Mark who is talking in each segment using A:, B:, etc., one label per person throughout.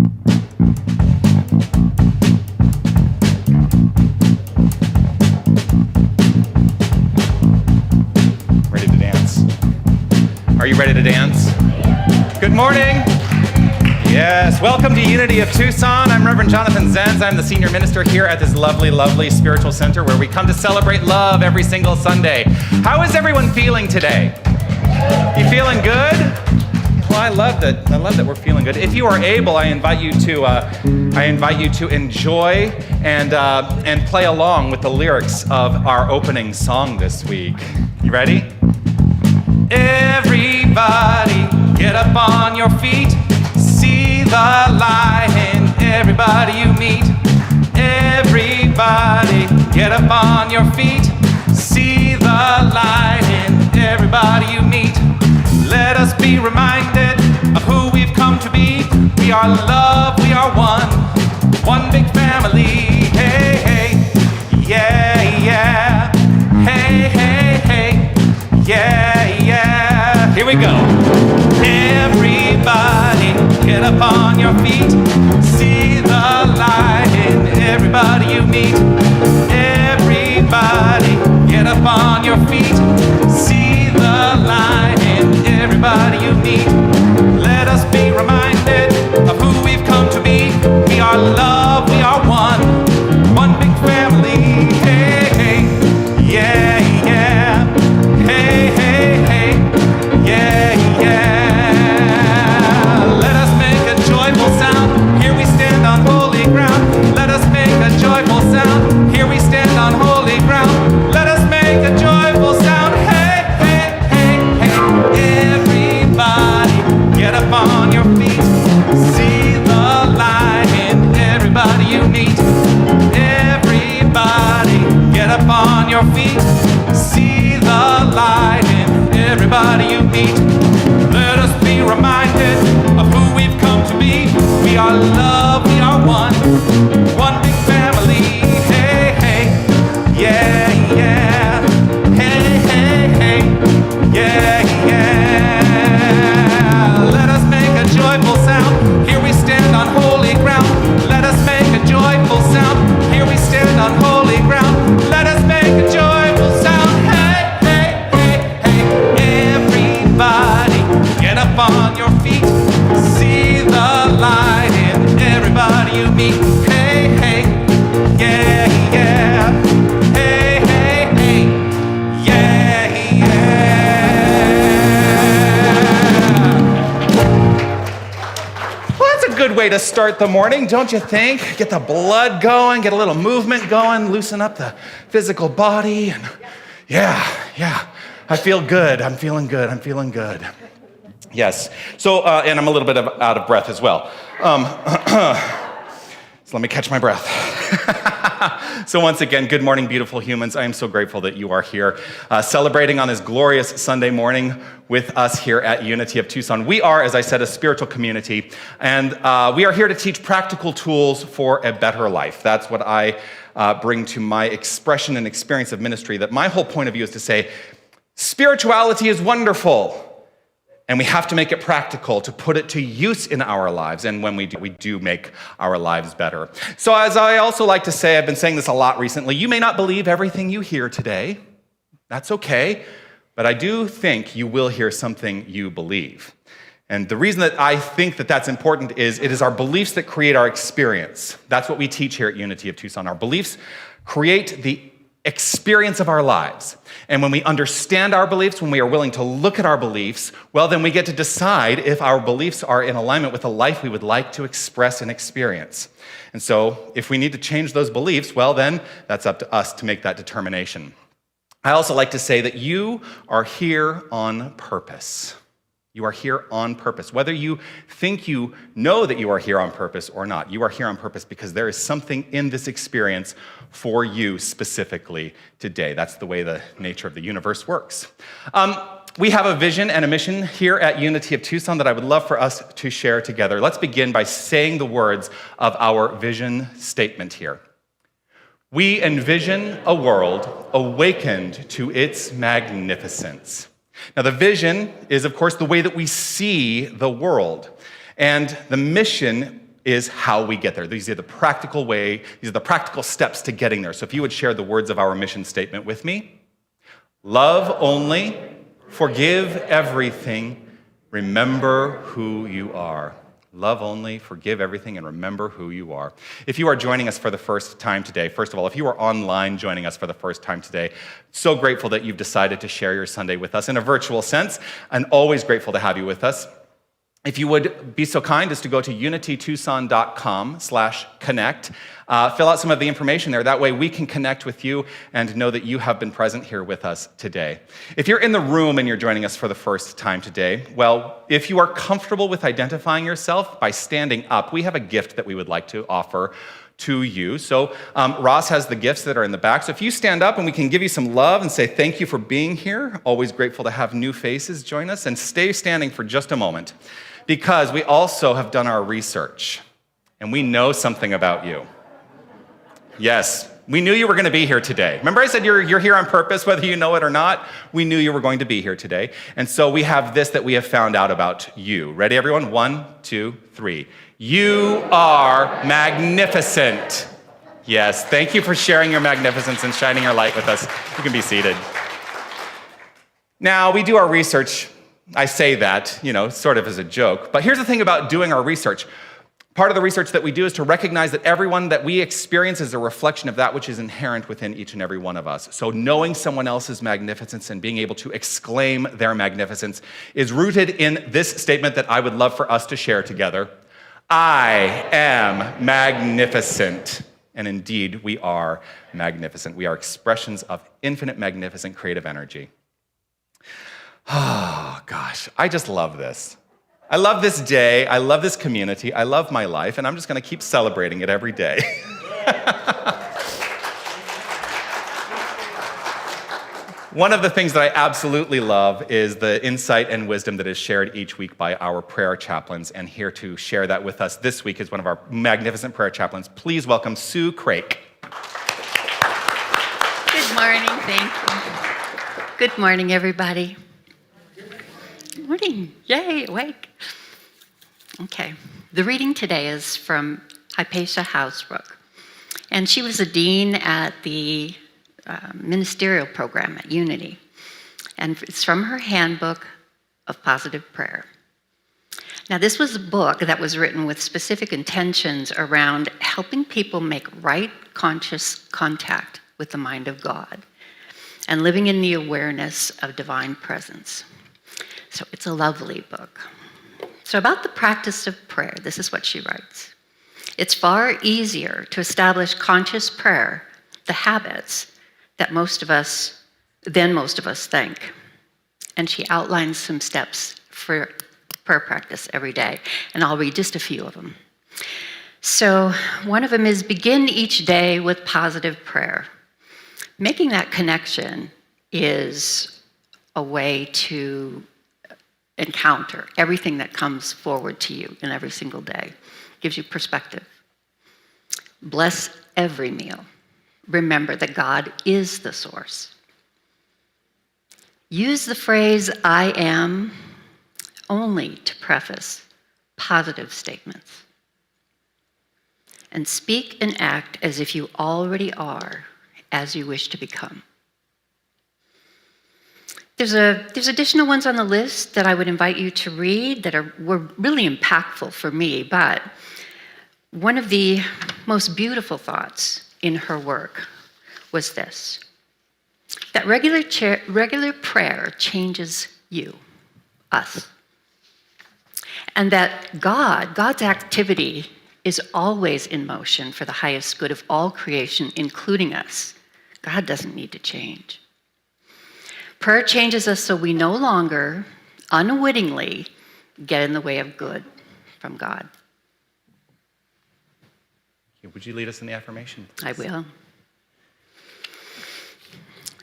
A: Ready to dance? Are you ready to dance? Good morning. Yes, welcome to Unity of Tucson. I'm Reverend Jonathan Zenz. I'm the senior minister here at this lovely, lovely spiritual center where we come to celebrate love every single Sunday. How is everyone feeling today? You feeling good? Well, I love that we're feeling good. If you are able, I invite you to enjoy and play along with the lyrics of our opening song this week. You ready? Everybody, get up on your feet. See the light in everybody you meet. Everybody, get up on your feet. See the light in everybody you meet. Let us be reminded of who we've come to be. We are love, we are one big family. Hey, hey, yeah, yeah. Hey, hey, hey, yeah, yeah. Here we go. Everybody, get up on your feet. See the light in everybody you meet. Everybody, get up on your feet. See the light in everybody you meet. Let us be reminded of who we've come to be. We are love, we are one big family. Hey, hey, yeah, yeah. Hey, hey, hey, yeah, yeah. Let us make a joyful sound. Here we stand on holy ground. Let us make a joyful sound. Here we stand on holy ground. Let us make a joyful sound. Hey, hey, hey, hey. Everybody, get up on your feet. See the light in everybody you meet. Everybody, get up on your feet. See the light in everybody you meet. Let us be reminded of who we've come to be. We are love, we are one big family. Hey, hey, yeah, yeah. Hey, hey, hey, yeah, yeah. Let us make a joyful sound. Here we stand on holy ground. Let us make a joyful sound. Here we stand on holy ground. Let us make a joyful sound. Hey, hey, hey, hey. Everybody, get up on your feet. See the light in everybody you meet. Hey, hey, yeah, yeah. Hey, hey, hey, yeah, yeah. Well, that's a good way to start the morning, don't you think? Get the blood going, get a little movement going, loosen up the physical body. And yeah. I feel good. I'm feeling good. Yes. So, and I'm a little bit out of breath as well. So let me catch my breath. So once again, good morning, beautiful humans. I am so grateful that you are here celebrating on this glorious Sunday morning with us here at Unity of Tucson. We are, as I said, a spiritual community, and we are here to teach practical tools for a better life. That's what I bring to my expression and experience of ministry, that my whole point of view is to say, spirituality is wonderful, and we have to make it practical to put it to use in our lives, and when we do make our lives better. So as I also like to say, I've been saying this a lot recently, you may not believe everything you hear today. That's okay, but I do think you will hear something you believe. And the reason that I think that that's important is it is our beliefs that create our experience. That's what we teach here at Unity of Tucson. Our beliefs create the experience of our lives. And when we understand our beliefs, when we are willing to look at our beliefs, well, then we get to decide if our beliefs are in alignment with the life we would like to express and experience. And so if we need to change those beliefs, well, then that's up to us to make that determination. I also like to say that you are here on purpose. You are here on purpose. Whether you think you know that you are here on purpose or not, you are here on purpose because there is something in this experience for you specifically today. That's the way the nature of the universe works. We have a vision and a mission here at Unity of Tucson that I would love for us to share together. Let's begin by saying the words of our vision statement here. We envision a world awakened to its magnificence. Now, the vision is, of course, the way that we see the world. And the mission is how we get there. These are the practical steps to getting there. So if you would share the words of our mission statement with me. Love only, forgive everything, remember who you are. Love only, forgive everything, and remember who you are. If you are joining us for the first time today, first of all, if you are online joining us for the first time today, so grateful that you've decided to share your Sunday with us in a virtual sense, and always grateful to have you with us. If you would be so kind as to go to unitytucson.com/connect, fill out some of the information there. That way we can connect with you and know that you have been present here with us today. If you're in the room and you're joining us for the first time today, well, if you are comfortable with identifying yourself by standing up, we have a gift that we would like to offer to you. So Ross has the gifts that are in the back. So if you stand up and we can give you some love and say thank you for being here, always grateful to have new faces join us, and stay standing for just a moment, because we also have done our research and we know something about you. Yes, we knew you were going to be here today. Remember I said you're here on purpose, whether you know it or not? We knew you were going to be here today. And so we have this that we have found out about you. Ready, everyone? 1, 2, 3. You are magnificent. Yes, thank you for sharing your magnificence and shining your light with us. You can be seated. Now, we do our research. I say that, sort of as a joke. But here's the thing about doing our research. Part of the research that we do is to recognize that everyone that we experience is a reflection of that which is inherent within each and every one of us. So knowing someone else's magnificence and being able to exclaim their magnificence is rooted in this statement that I would love for us to share together. I am magnificent. And indeed, we are magnificent. We are expressions of infinite, magnificent, creative energy. Oh, gosh, I just love this. I love this day. I love this community. I love my life, and I'm just going to keep celebrating it every day. One of the things that I absolutely love is the insight and wisdom that is shared each week by our prayer chaplains, and here to share that with us this week is one of our magnificent prayer chaplains. Please welcome Sue Crake.
B: Good morning, thank you. Good morning, everybody. Good morning, yay, awake. Okay, the reading today is from Hypatia Housebrook, and she was a dean at the ministerial program at Unity, and it's from her handbook of positive prayer. Now, this was a book that was written with specific intentions around helping people make right conscious contact with the mind of God and living in the awareness of divine presence. So it's a lovely book. So about the practice of prayer, this is what she writes. It's far easier to establish conscious prayer, the habits that most of us think. And she outlines some steps for prayer practice every day, and I'll read just a few of them. So one of them is begin each day with positive prayer. Making that connection is a way to encounter everything that comes forward to you in every single day. Gives you perspective. Bless every meal. Remember that God is the source. Use the phrase I am only to preface positive statements. And speak and act as if you already are, as you wish to become. There's additional ones on the list that I would invite you to read that were really impactful for me, but one of the most beautiful thoughts in her work was this, that regular prayer changes you, us, and that God's activity is always in motion for the highest good of all creation, including us. God doesn't need to change. Prayer changes us so we no longer, unwittingly, get in the way of good from God.
A: Would you lead us in the affirmation, please?
B: I will.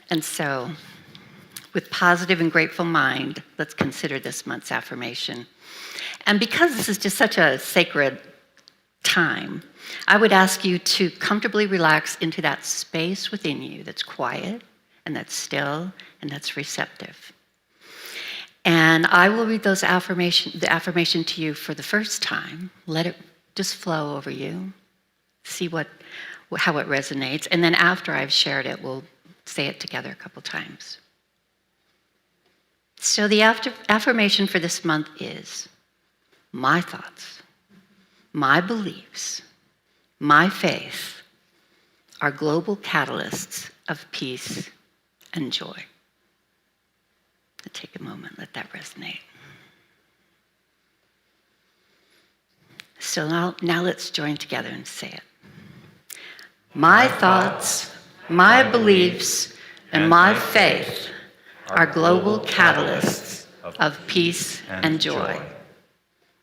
B: And so, with positive and grateful mind, let's consider this month's affirmation. And because this is just such a sacred time, I would ask you to comfortably relax into that space within you that's quiet and that's still and that's receptive. And I will read the affirmation to you for the first time. Let it just flow over you. See how it resonates. And then after I've shared it, we'll say it together a couple times. So the affirmation for this month is, my thoughts, my beliefs, my faith are global catalysts of peace and joy. Take a moment, let that resonate. So now let's join together and say it. My thoughts, my beliefs, and my faith are global catalysts of peace and joy.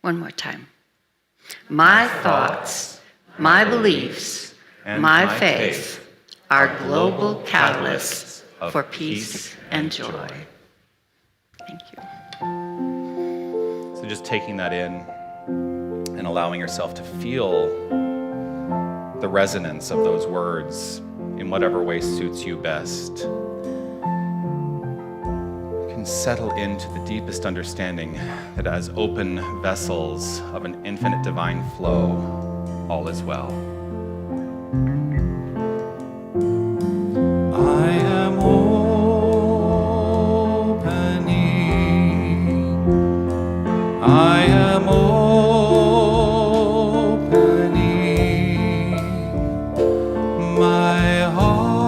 B: One more time. My thoughts, my beliefs, my faith are global catalysts for peace and joy. Thank you.
A: So just taking that in and allowing yourself to feel the resonance of those words in whatever way suits you best. You can settle into the deepest understanding that as open vessels of an infinite divine flow, all is well.
C: I am I am opening, my heart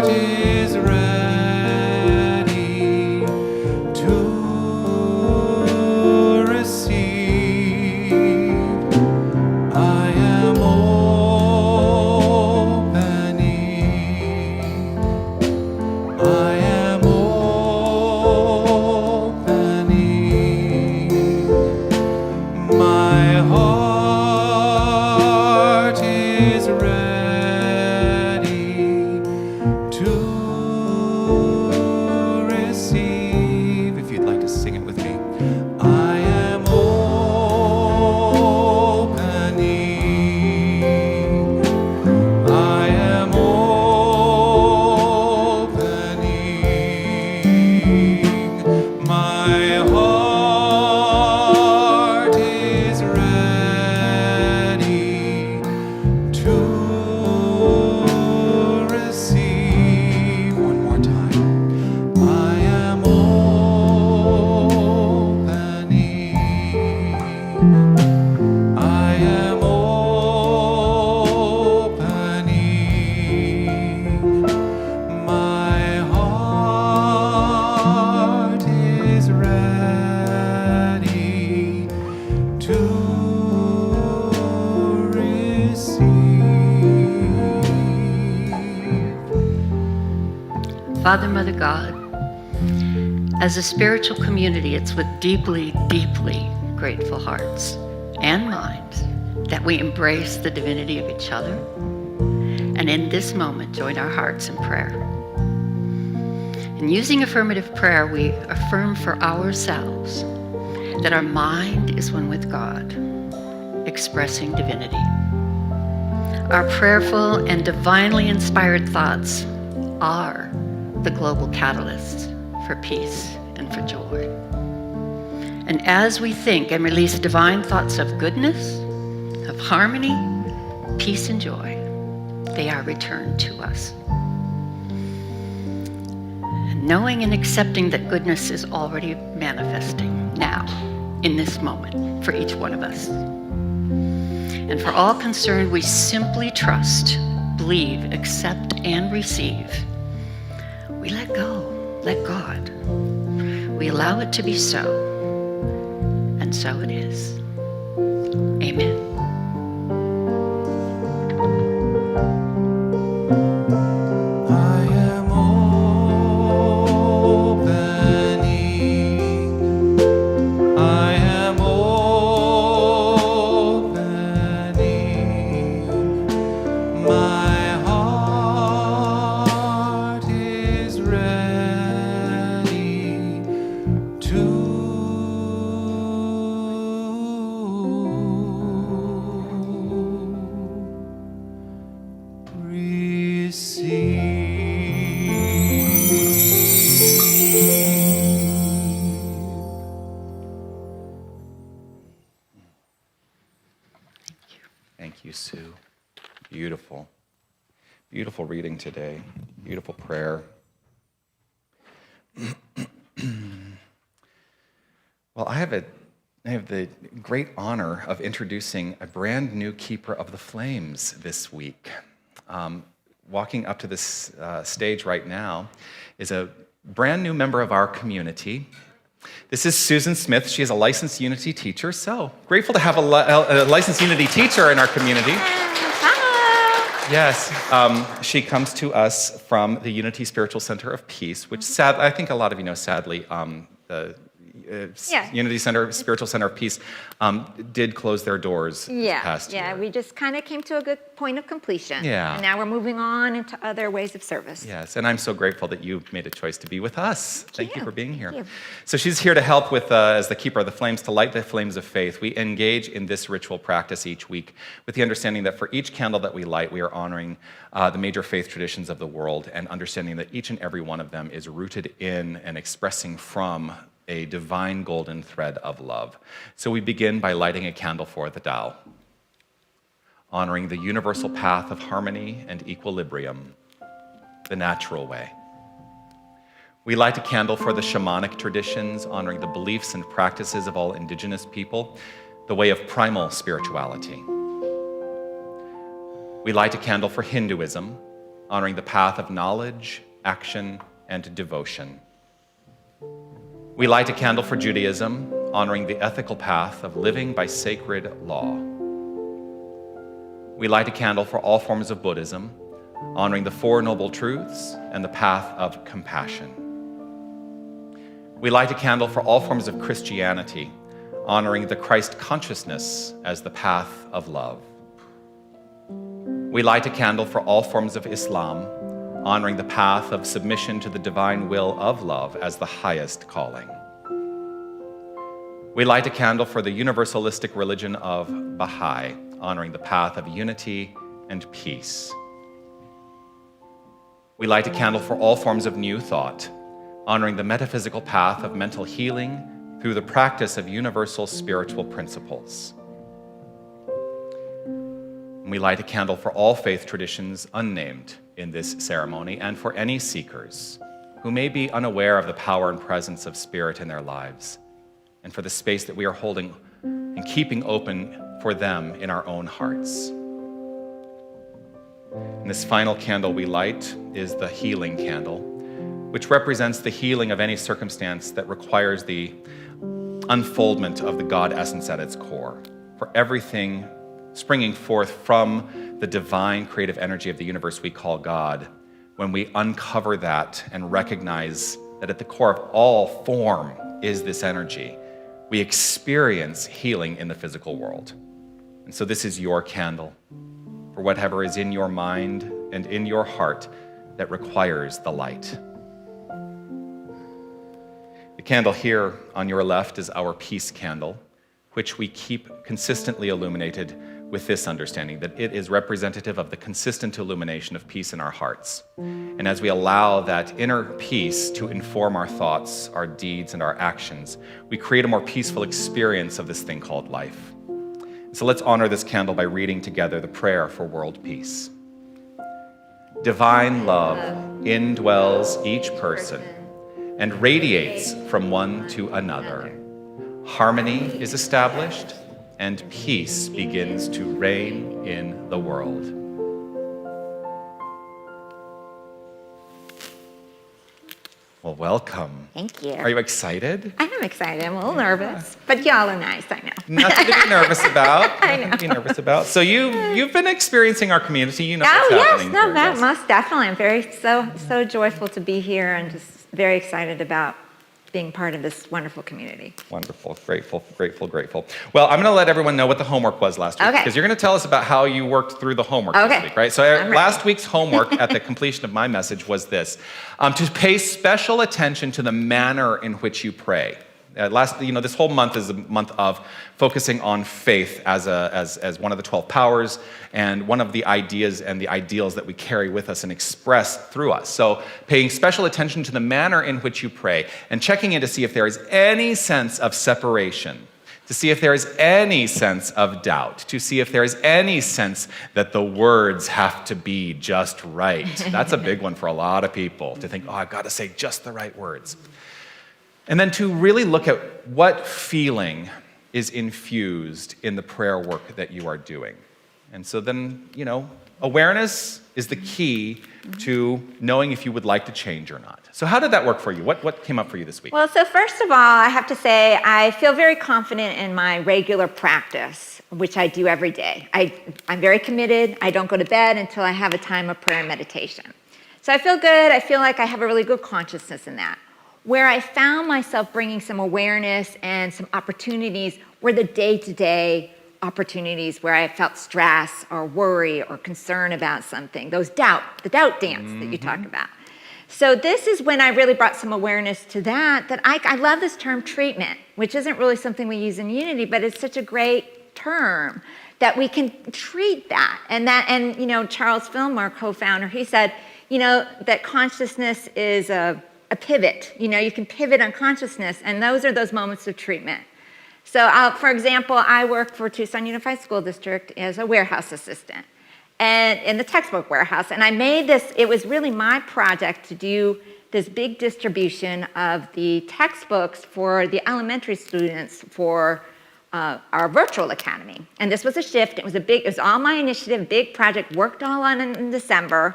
C: is ready to receive. I am opening, I am my heart is ready to receive. If you'd like to sing it with me. I am opening. I am opening. My heart is ready to receive. One more time. I am opening. I am opening. My heart is ready to receive.
B: Father, Mother, God, as a spiritual community, it's with deeply, deeply grateful hearts and minds that we embrace the divinity of each other, and in this moment join our hearts in prayer. In using affirmative prayer, we affirm for ourselves that our mind is one with God, expressing divinity. Our prayerful and divinely inspired thoughts are the global catalysts for peace and for joy. And as we think and release divine thoughts of goodness, of harmony, peace, and joy, they are returned to us. And knowing and accepting that goodness is already manifesting now, in this moment, for each one of us. And for all concerned, we simply trust, believe, accept, and receive. We let go, let God. We allow it to be so, and so it is. Amen.
C: I am opening. I am opening. My heart is ready to
A: Thank you, Sue. Beautiful. Beautiful reading today. Beautiful prayer. Well, I have the great honor of introducing a brand new keeper of the flames this week. Walking up to this stage right now is a brand new member of our community. This is Susan Smith. She is a licensed Unity teacher, so grateful to have a licensed Unity teacher in our community.
B: Hello.
A: Yes, she comes to us from the Unity Spiritual Center of Peace, which I think a lot of you know, sadly, the Unity Spiritual Center of Peace did close their doors this past year.
D: We just kind of came to a good point of completion.
A: Yeah.
D: And now we're moving on into other ways of service.
A: Yes, and I'm so grateful that you made a choice to be with us. Thank you for being here.
D: Thank you.
A: So she's here to help with, as the keeper of the flames, to light the flames of faith. We engage in this ritual practice each week with the understanding that for each candle that we light, we are honoring the major faith traditions of the world and understanding that each and every one of them is rooted in and expressing from a divine golden thread of love. So we begin by lighting a candle for the Tao, honoring the universal path of harmony and equilibrium, the natural way. We light a candle for the shamanic traditions, honoring the beliefs and practices of all indigenous people, the way of primal spirituality. We light a candle for Hinduism, honoring the path of knowledge, action, and devotion. We light a candle for Judaism, honoring the ethical path of living by sacred law. We light a candle for all forms of Buddhism, honoring the Four Noble Truths and the path of compassion. We light a candle for all forms of Christianity, honoring the Christ consciousness as the path of love. We light a candle for all forms of Islam, honoring the path of submission to the divine will of love as the highest calling. We light a candle for the universalistic religion of Baha'i, honoring the path of unity and peace. We light a candle for all forms of new thought, honoring the metaphysical path of mental healing through the practice of universal spiritual principles. We light a candle for all faith traditions unnamed in this ceremony and for any seekers who may be unaware of the power and presence of Spirit in their lives, and for the space that we are holding and keeping open for them in our own hearts. And this final candle we light is the healing candle, which represents the healing of any circumstance that requires the unfoldment of the God essence at its core, for everything springing forth from the divine creative energy of the universe we call God. When we uncover that and recognize that at the core of all form is this energy, we experience healing in the physical world. And so this is your candle for whatever is in your mind and in your heart that requires the light. The candle here on your left is our peace candle, which we keep consistently illuminated with this understanding that it is representative of the consistent illumination of peace in our hearts. And as we allow that inner peace to inform our thoughts, our deeds, and our actions, we create a more peaceful experience of this thing called life. So let's honor this candle by reading together the prayer for world peace. Divine love indwells each person and radiates from one to another. Harmony is established, and peace begins to reign in the world. Well, welcome.
D: Thank you.
A: Are you excited?
D: I am excited. I'm a little nervous, but y'all are nice, I know.
A: Nothing to be nervous about.
D: I know.
A: Nothing to be nervous about. So you've been experiencing our community. You know what's
D: Oh, yes,
A: happening
D: no,
A: here,
D: that
A: yes.
D: most definitely. I'm very, so joyful to be here and just very excited about being part of this wonderful community.
A: Wonderful, grateful. Well, I'm going to let everyone know what the homework was last week,
D: Okay.
A: because you're going to tell us about how you worked through the homework this
D: Okay.
A: week, right? So
D: I'm ready.
A: last week's homework at the completion of my message was this, to pay special attention to the manner in which you pray. This whole month is a month of focusing on faith as one of the 12 powers and one of the ideas and the ideals that we carry with us and express through us. So paying special attention to the manner in which you pray and checking in to see if there is any sense of separation. to see if there is any sense of doubt, to see if there is any sense that the words have to be just right. That's a big one for a lot of people, to think, oh, I've got to say just the right words. And then to really look at what feeling is infused in the prayer work that you are doing. And so then, awareness is the key to knowing if you would like to change or not. So how did that work for you? What came up for you this week?
D: Well, so first of all, I have to say I feel very confident in my regular practice, which I do every day. I'm very committed. I don't go to bed until I have a time of prayer and meditation. So I feel good. I feel like I have a really good consciousness in that. Where I found myself bringing some awareness and some opportunities were the day-to-day opportunities where I felt stress or worry or concern about something, the doubt dance that you talk about. So this is when I really brought some awareness to that I love this term treatment, which isn't really something we use in Unity, but it's such a great term that we can treat that. And Charles Fillmore, co-founder, he said, that consciousness is a pivot. You can pivot on consciousness, and those are those moments of treatment. So, for example, I work for Tucson Unified School District as a warehouse assistant, and in the textbook warehouse. And I made this, it was really my project to do this big distribution of the textbooks for the elementary students for our virtual academy. And this was a shift. It was all my initiative, big project, worked all on in December.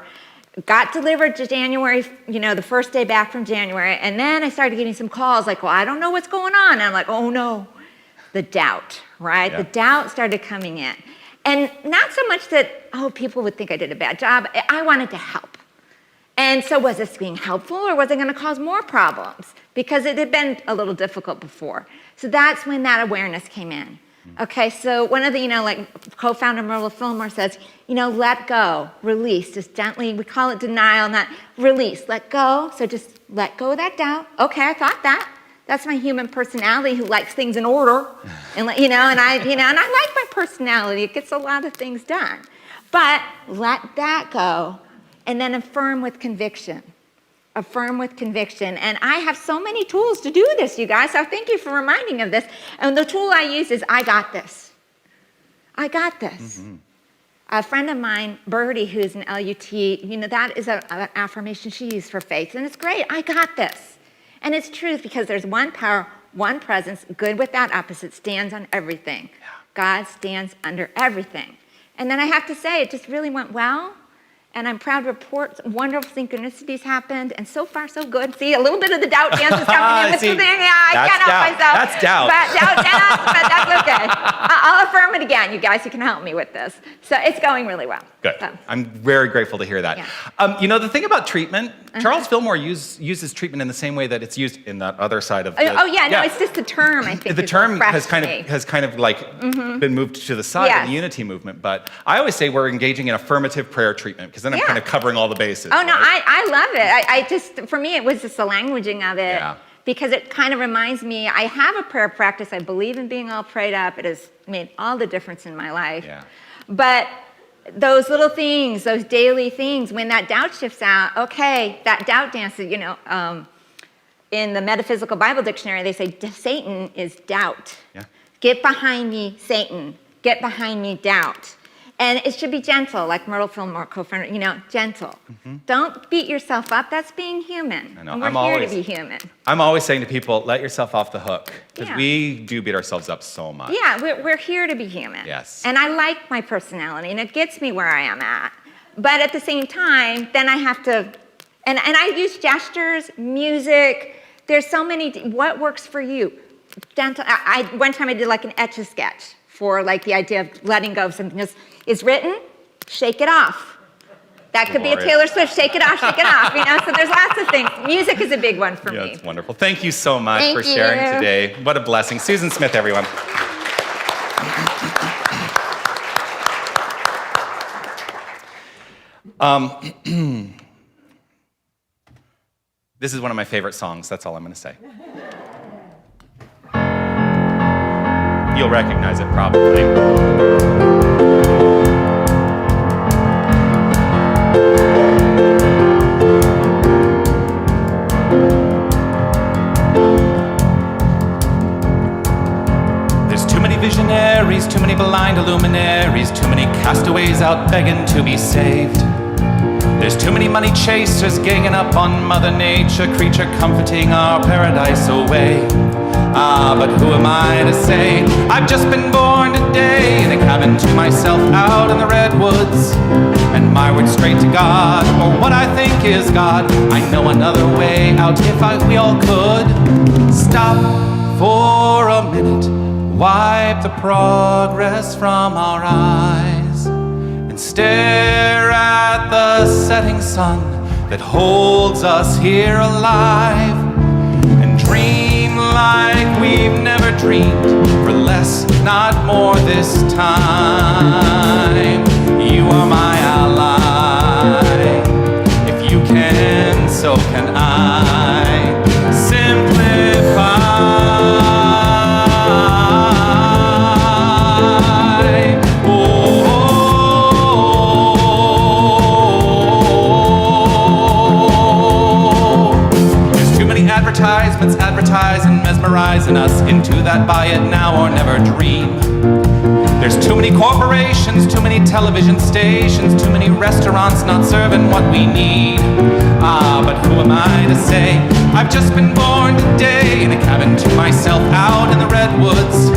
D: Got delivered to January, the first day back from January, and then I started getting some calls like, well, I don't know what's going on. And I'm like, oh no, the doubt, right? Yeah. The doubt started coming in. And not so much that, people would think I did a bad job. I wanted to help. And so was this being helpful, or was it going to cause more problems? Because it had been a little difficult before. So that's when that awareness came in. Okay, so one of the, co-founder Merle Fillmore says, let go, release, just gently. We call it denial, not release. Let go. So just let go of that doubt. Okay, I thought that. That's my human personality who likes things in order, and and I like my personality. It gets a lot of things done. But let that go, and then affirm with conviction. Affirm with conviction. And I have so many tools to do this, you guys. So thank you for reminding me of this. And the tool I use is, I got this. I got this. Mm-hmm. A friend of mine, Birdie, who's an LUT, that is an affirmation she used for faith. And it's great. I got this. And it's truth, because there's one power, one presence, good without opposite, stands on everything. Yeah. God stands under everything. And then I have to say, it just really went well. And I'm proud to report wonderful synchronicities happened, and so far so good. See, a little bit of the doubt dance is coming in with the thing. Yeah, I can't help myself.
A: That's doubt.
D: But doubt dance, but that's okay. I'll affirm it again, you guys. You can help me with this. So it's going really well.
A: Good.
D: So.
A: I'm very grateful to hear that.
D: Yeah.
A: The thing about treatment, Charles Fillmore uses treatment in the same way that it's used in that other side of the...
D: No, it's just the term, I think.
A: The term has kind of been moved to the side of the Unity movement. But I always say we're engaging in affirmative prayer treatment, because then I'm kind of covering all the bases.
D: Oh, no,
A: right?
D: I love it. For me, it was just the languaging of it.
A: Yeah.
D: Because it kind of reminds me, I have a prayer practice. I believe in being all prayed up. It has made all the difference in my life. Yeah. But those little things, those daily things, when that doubt shifts out, okay, that doubt dance, in the Metaphysical Bible Dictionary, they say Satan is doubt. Yeah. Get behind me, Satan. Get behind me, doubt. And it should be gentle, like Myrtle Fillmore, co-founder, gentle. Mm-hmm. Don't beat yourself up. That's being human.
A: I know.
D: And we're here to be human.
A: I'm always saying to people, let yourself off the hook, because we do beat ourselves up so much.
D: Yeah, we're here to be human.
A: Yes.
D: And I like my personality, and it gets me where I am at. But at the same time, then I have to, and I use gestures, music. There's so many, what works for you? Gentle. One time I did like an Etch-a-Sketch for like the idea of letting go of something is written, shake it off. That could be a Taylor Swift, shake it off, So there's lots of things. Music is a big one for me.
A: Yeah, it's wonderful. Thank you so much for sharing today. What a blessing. Susan Smith, everyone. This is one of my favorite songs. That's all I'm going to say. You'll recognize it probably. There's
C: blind luminaries, too many castaways out begging to be saved. There's too many money chasers ganging up on Mother Nature, creature comforting our paradise away. But who am I to say? I've just been born today in a cabin to myself out in the redwoods, and my word straight to God, or what I think is God. I know another way out if we all could stop for a minute, wipe the progress from our eyes, and stare at the setting sun that holds us here alive, and dream like we've never dreamed, for less, not more this time. You are my ally. If you can, so can I. Simplify. Advertisements advertise and mesmerizing us into that buy it now or never dream. There's too many corporations, too many television stations, too many restaurants not serving what we need. But who am I to say? I've just been born today in a cabin to myself out in the redwoods,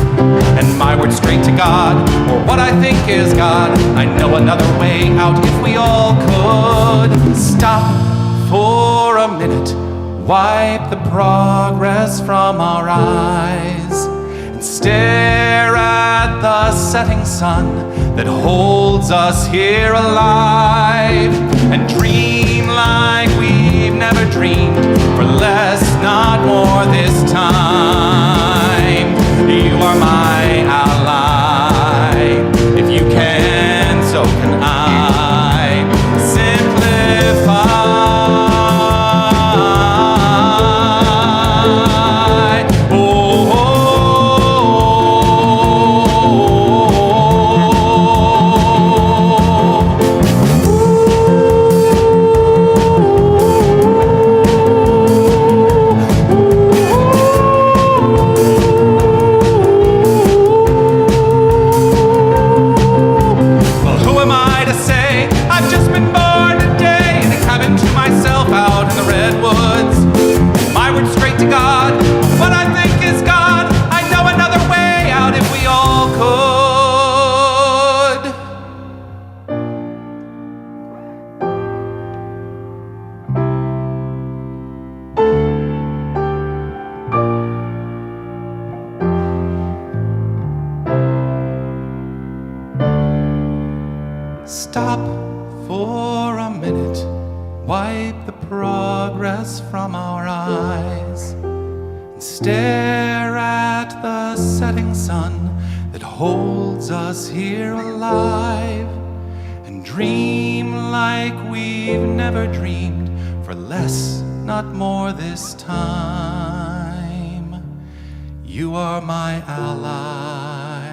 C: and my word straight to God, or what I think is God. I know another way out if we all could stop for a minute, wipe the progress from our eyes, and stare at the setting sun that holds us here alive, and dream like we've never dreamed, for less, not more this time. You are my ally. If you can, so can I. Simplify. Stop for a minute, wipe the progress from our eyes, and stare at the setting sun that holds us here alive, and dream like we've never dreamed, for less, not more this time. You are my ally.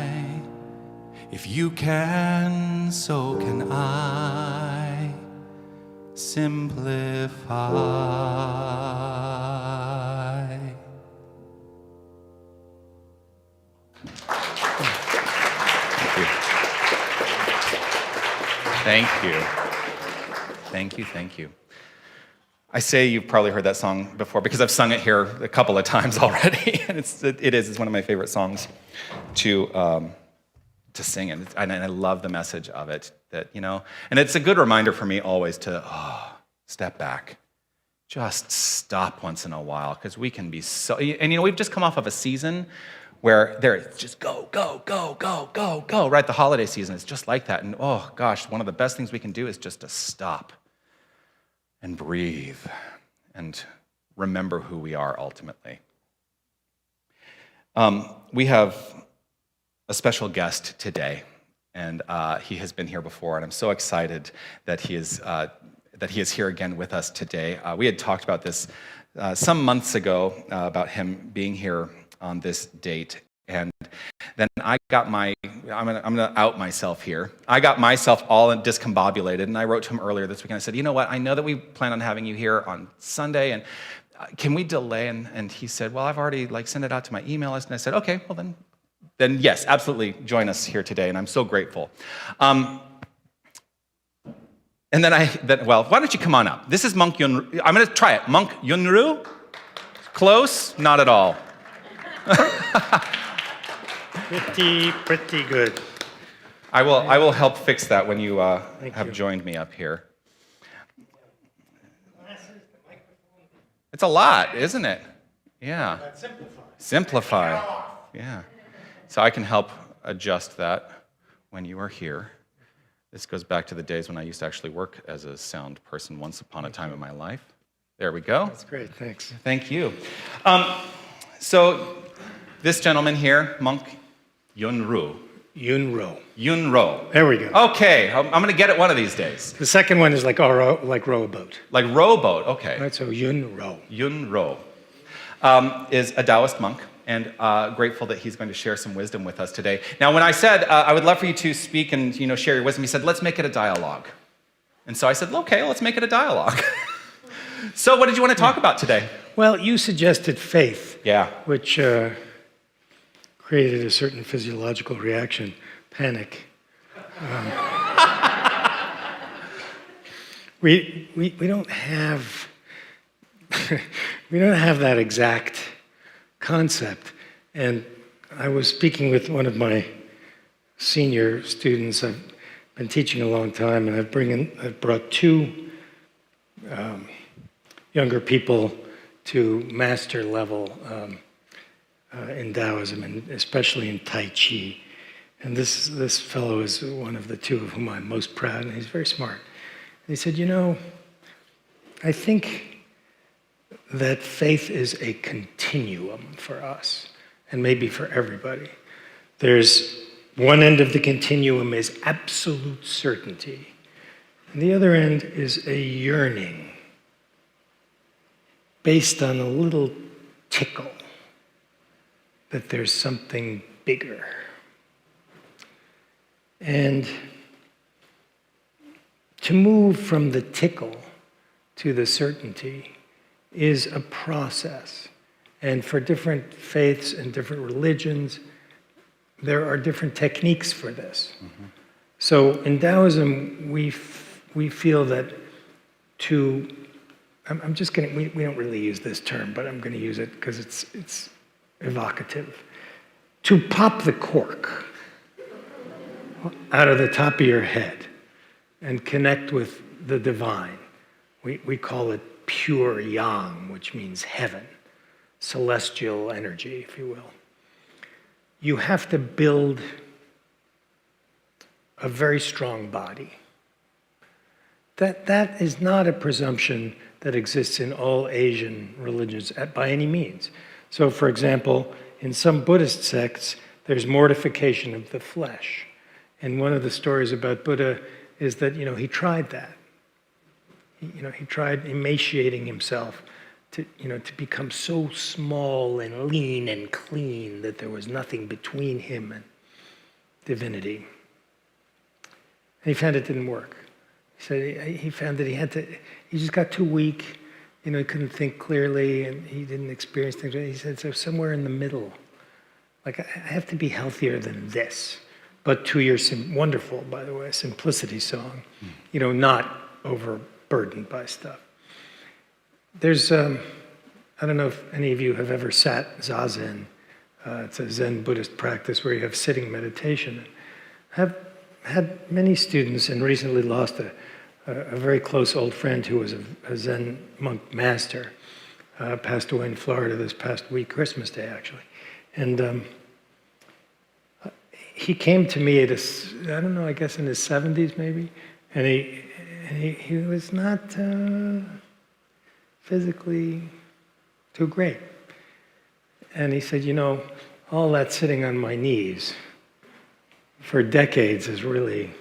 C: If you can, so can I. Simplify.
A: Thank you. Thank you, thank you. I say you've probably heard that song before because I've sung it here a couple of times already. And it's one of my favorite songs to sing. And I love the message of it, that, you know, and it's a good reminder for me always to step back. Just stop once in a while, because we can be so, and you know, we've just come off of a season where there just go, go, go, go, go, go, right? The holiday season is just like that. And oh gosh, one of the best things we can do is just to stop and breathe and remember who we are ultimately. We have a special guest today, and he has been here before, and I'm so excited that he is here again with us today. We had talked about this some months ago about him being here on this date, and then I'm gonna out myself here. I got myself all discombobulated, and I wrote to him earlier this week, and I said, you know what, I know that we plan on having you here on Sunday, and can we delay? And he said, well, I've already sent it out to my email list, and I said, okay, well then, then yes, absolutely join us here today, and I'm so grateful. And then well, why don't you come on up? This is Monk Yunru. I'm going to try it. Monk Yunru? Close? Not at all.
E: Pretty good.
A: I will help fix that when you have
E: you.
A: joined me up here. It's a lot, isn't it? Yeah. Simplify. Yeah. So I can help adjust that when you are here. This goes back to the days when I used to actually work as a sound person once upon a time in my life. There we go.
E: That's great, thanks.
A: Thank you. So this gentleman here, Monk Yunru. Yunro.
E: There we go.
A: Okay, I'm going to get it one of these days.
E: The second one is like row a boat.
A: Like rowboat, okay.
E: Right, so Yunro.
A: Yunro is a Taoist monk, and grateful that he's going to share some wisdom with us today. Now, when I said I would love for you to speak and share your wisdom, he said, let's make it a dialogue. And so I said, okay, let's make it a dialogue. So what did you want to talk about today?
E: Well, you suggested faith,
A: Yeah.
E: which created a certain physiological reaction, panic. We don't have we don't have that exact concept. And I was speaking with one of my senior students. I've been teaching a long time, and I've brought two younger people to master level in Taoism, and especially in Tai Chi. And this fellow is one of the two of whom I'm most proud, and he's very smart. And he said, I think that faith is a continuum for us, and maybe for everybody. There's one end of the continuum is absolute certainty, and the other end is a yearning based on a little tickle that there's something bigger. And to move from the tickle to the certainty is a process. And for different faiths and different religions, there are different techniques for this. Mm-hmm. So in Taoism, we feel that I'm just going to, we don't really use this term, but I'm going to use it because it's evocative. To pop the cork out of the top of your head and connect with the divine. We call it pure yang, which means heaven, celestial energy, if you will. You have to build a very strong body. That is not a presumption that exists in all Asian religions by any means. So, for example, in some Buddhist sects, there's mortification of the flesh. And one of the stories about Buddha is that, he tried that. He tried emaciating himself to become so small and lean and clean that there was nothing between him and divinity. And he found it didn't work. He said he found that he just got too weak. He couldn't think clearly, and he didn't experience things. He said, so somewhere in the middle, like I have to be healthier than this. But to your wonderful, by the way, simplicity song, not overburdened by stuff. There's, I don't know if any of you have ever sat zazen. It's a Zen Buddhist practice where you have sitting meditation. I've had many students and recently lost a very close old friend who was a Zen monk master, passed away in Florida this past week, Christmas Day actually. And he came to me at I guess in his 70s maybe, and he was not physically too great. And he said, all that sitting on my knees for decades has really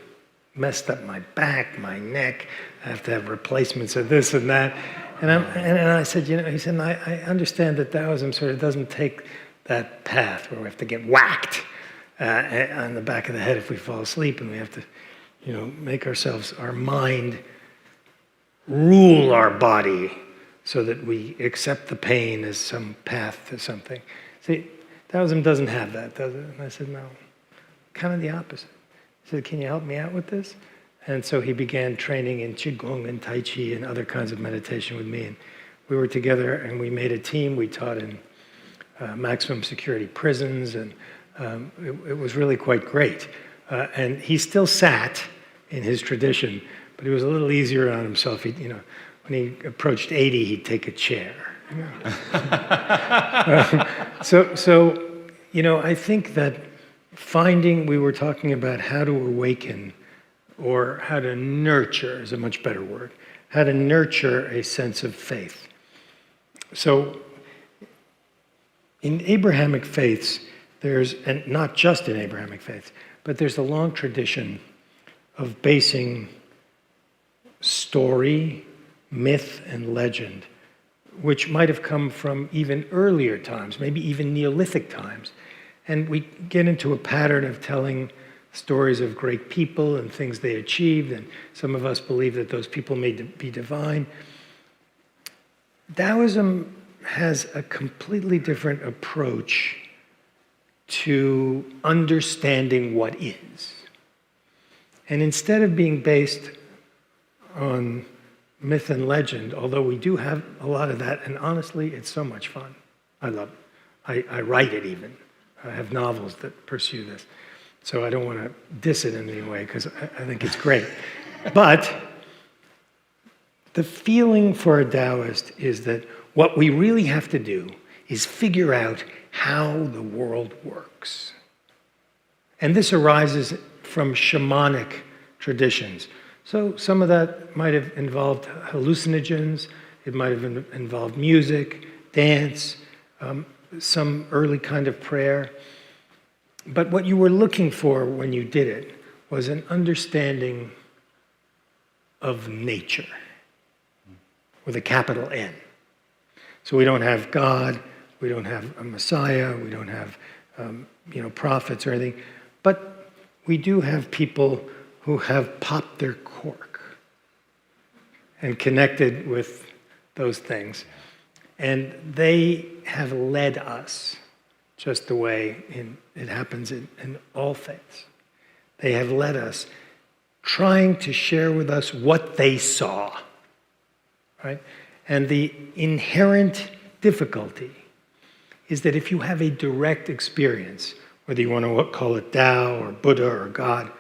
E: messed up my back, my neck. I have to have replacements of this and that. And I said, he said, I understand that Taoism sort of doesn't take that path where we have to get whacked on the back of the head if we fall asleep, and we have to, make our mind rule our body so that we accept the pain as some path to something. See, Taoism doesn't have that, does it? And I said, no, kind of the opposite. He said, can you help me out with this? And so he began training in Qigong and Tai Chi and other kinds of meditation with me. And we were together and we made a team. We taught in maximum security prisons, and it was really quite great. And he still sat in his tradition, but he was a little easier on himself. He, when he approached 80, he'd take a chair. I think that we were talking about how to awaken, or how to nurture is a much better word, how to nurture a sense of faith. So in Abrahamic faiths, and not just in Abrahamic faiths, but there's a long tradition of basing story, myth, and legend, which might have come from even earlier times, maybe even Neolithic times. And we get into a pattern of telling stories of great people and things they achieved, and some of us believe that those people may be divine. Taoism has a completely different approach to understanding what is. And instead of being based on myth and legend, although we do have a lot of that, and honestly, it's so much fun. I love it. I write it even. I have novels that pursue this. So I don't want to diss it in any way, because I think it's great. But the feeling for a Taoist is that what we really have to do is figure out how the world works. And this arises from shamanic traditions. So some of that might have involved hallucinogens, it might have involved music, dance, some early kind of prayer. But what you were looking for when you did it was an understanding of nature, with a capital N. So we don't have God, we don't have a Messiah, we don't have prophets or anything, but we do have people who have popped their cork and connected with those things. And they have led us just the way it happens in all faiths. They have led us trying to share with us what they saw, right? And the inherent difficulty is that if you have a direct experience, whether you want to call it Tao or Buddha or God,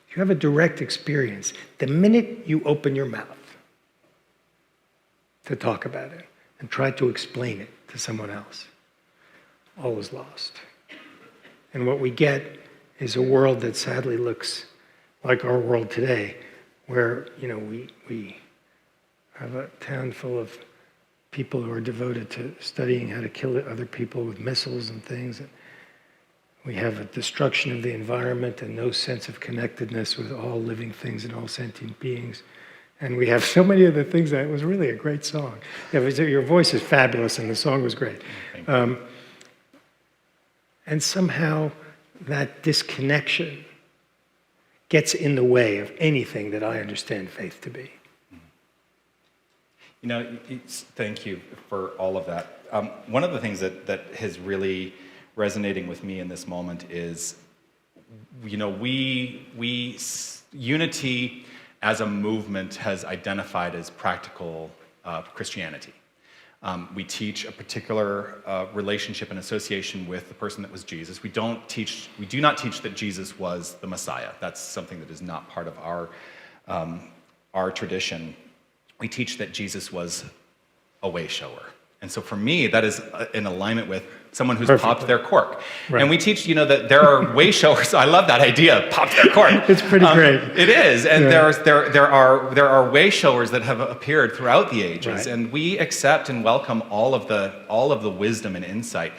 E: if you have a direct experience, the minute you open your mouth to talk about it and try to explain it to someone else, all is lost. And what we get is a world that sadly looks like our world today, where we have a town full of people who are devoted to studying how to kill other people with missiles and things. And we have a destruction of the environment and no sense of connectedness with all living things and all sentient beings. And we have so many of the things that it was really a great song. Yeah, your voice is fabulous and the song was great. And somehow that disconnection gets in the way of anything that I understand faith to be.
A: Thank you for all of that. One of the things that is really resonating with me in this moment is, Unity as a movement has identified as practical Christianity. We teach a particular relationship and association with the person that was Jesus. We do not teach that Jesus was the Messiah. That's something that is not part of our tradition. We teach that Jesus was a way shower. And so for me, that is in alignment with someone who's popped their cork. Right. And we teach, that there are way showers. I love that idea, pop their cork.
E: It's pretty great.
A: It is. And there are way showers that have appeared throughout the ages. Right. And we accept and welcome all of the wisdom and insight.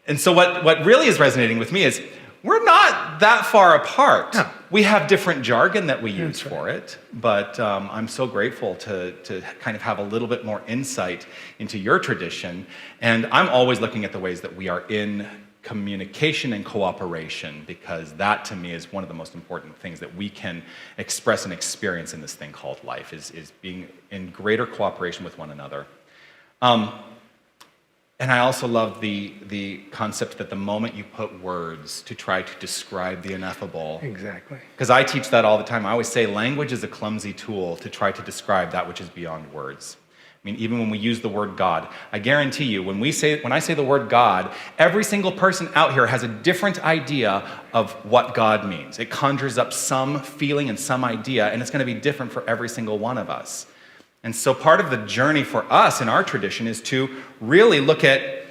A: And so what really is resonating with me is we're not that far apart. No. We have different jargon that we use for it, but I'm so grateful to kind of have a little bit more insight into your tradition. And I'm always looking at the ways that we are in communication and cooperation, because that to me is one of the most important things that we can express and experience in this thing called life, is being in greater cooperation with one another. And I also love the concept that the moment you put words to try to describe the ineffable.
E: Exactly.
A: Because I teach that all the time. I always say language is a clumsy tool to try to describe that which is beyond words. I mean, even when we use the word God, I guarantee you, when I say the word God, every single person out here has a different idea of what God means. It conjures up some feeling and some idea, and it's going to be different for every single one of us. And so part of the journey for us in our tradition is to really look at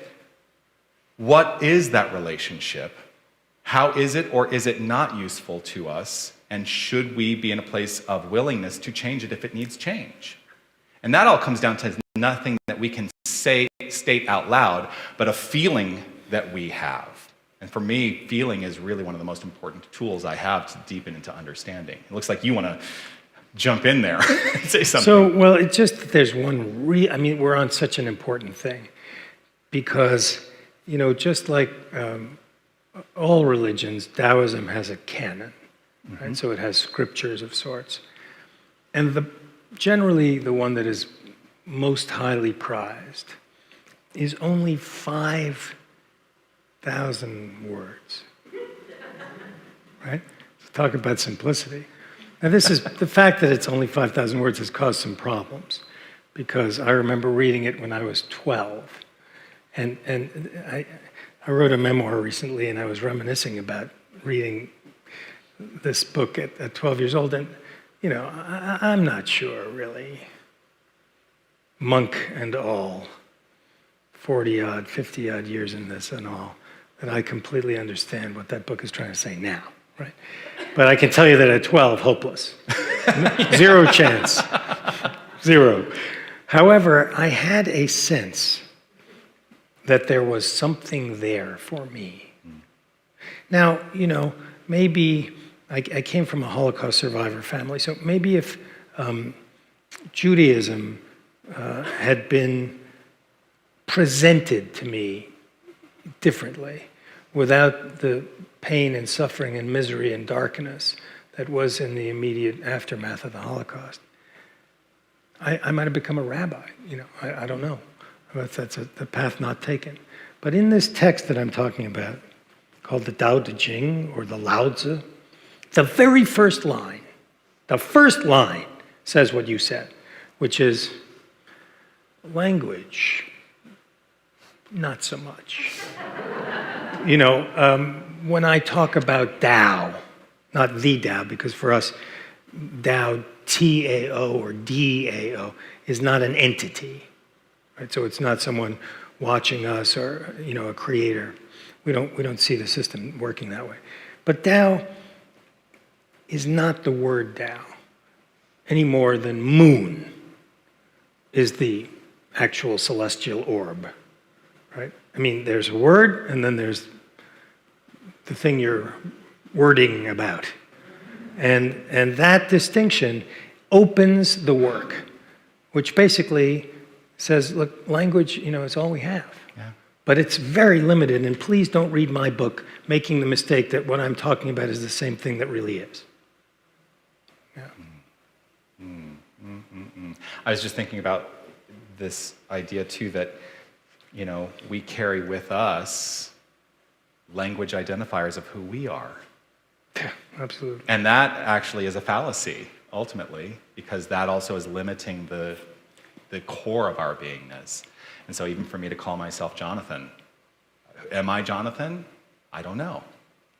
A: what is that relationship? How is it or is it not useful to us? And should we be in a place of willingness to change it if it needs change? And that all comes down to nothing that we can state out loud, but a feeling that we have. And for me, feeling is really one of the most important tools I have to deepen into understanding. It looks like you want to jump in there and say something.
E: So, well, it's just that there's one we're on such an important thing because, just like all religions, Taoism has a canon, right? So it has scriptures of sorts. And generally the one that is most highly prized is only 5,000 words, right? Talk about simplicity. Now, the fact that it's only 5,000 words has caused some problems because I remember reading it when I was 12. And I wrote a memoir recently and I was reminiscing about reading this book at 12 years old. And, I'm not sure really, monk and all, 40-odd, 50-odd years in this and all, that I completely understand what that book is trying to say now. Right. But I can tell you that at 12, hopeless. Zero chance. Zero. However, I had a sense that there was something there for me. Now, maybe I came from a Holocaust survivor family, so maybe if Judaism had been presented to me differently, without the pain and suffering and misery and darkness that was in the immediate aftermath of the Holocaust, I might have become a rabbi. I don't know. That's the path not taken. But in this text that I'm talking about, called the Tao Te Ching or the Lao Tzu, the very first line says what you said, which is language, not so much. When I talk about Tao, not the Tao, because for us, Tao, T-A-O or D-A-O, is not an entity, right? So it's not someone watching us or, a creator. We don't see the system working that way. But Tao is not the word Tao any more than moon is the actual celestial orb, right? I mean, there's a word and then there's the thing you're wording about. And that distinction opens the work, which basically says, look, language, is all we have.
A: Yeah.
E: But it's very limited, and please don't read my book making the mistake that what I'm talking about is the same thing that really is. Yeah.
A: I was just thinking about this idea, too, that, we carry with us language identifiers of who we are.
E: Yeah, absolutely.
A: And that actually is a fallacy, ultimately, because that also is limiting the core of our beingness. And so even for me to call myself Jonathan, am I Jonathan? I don't know.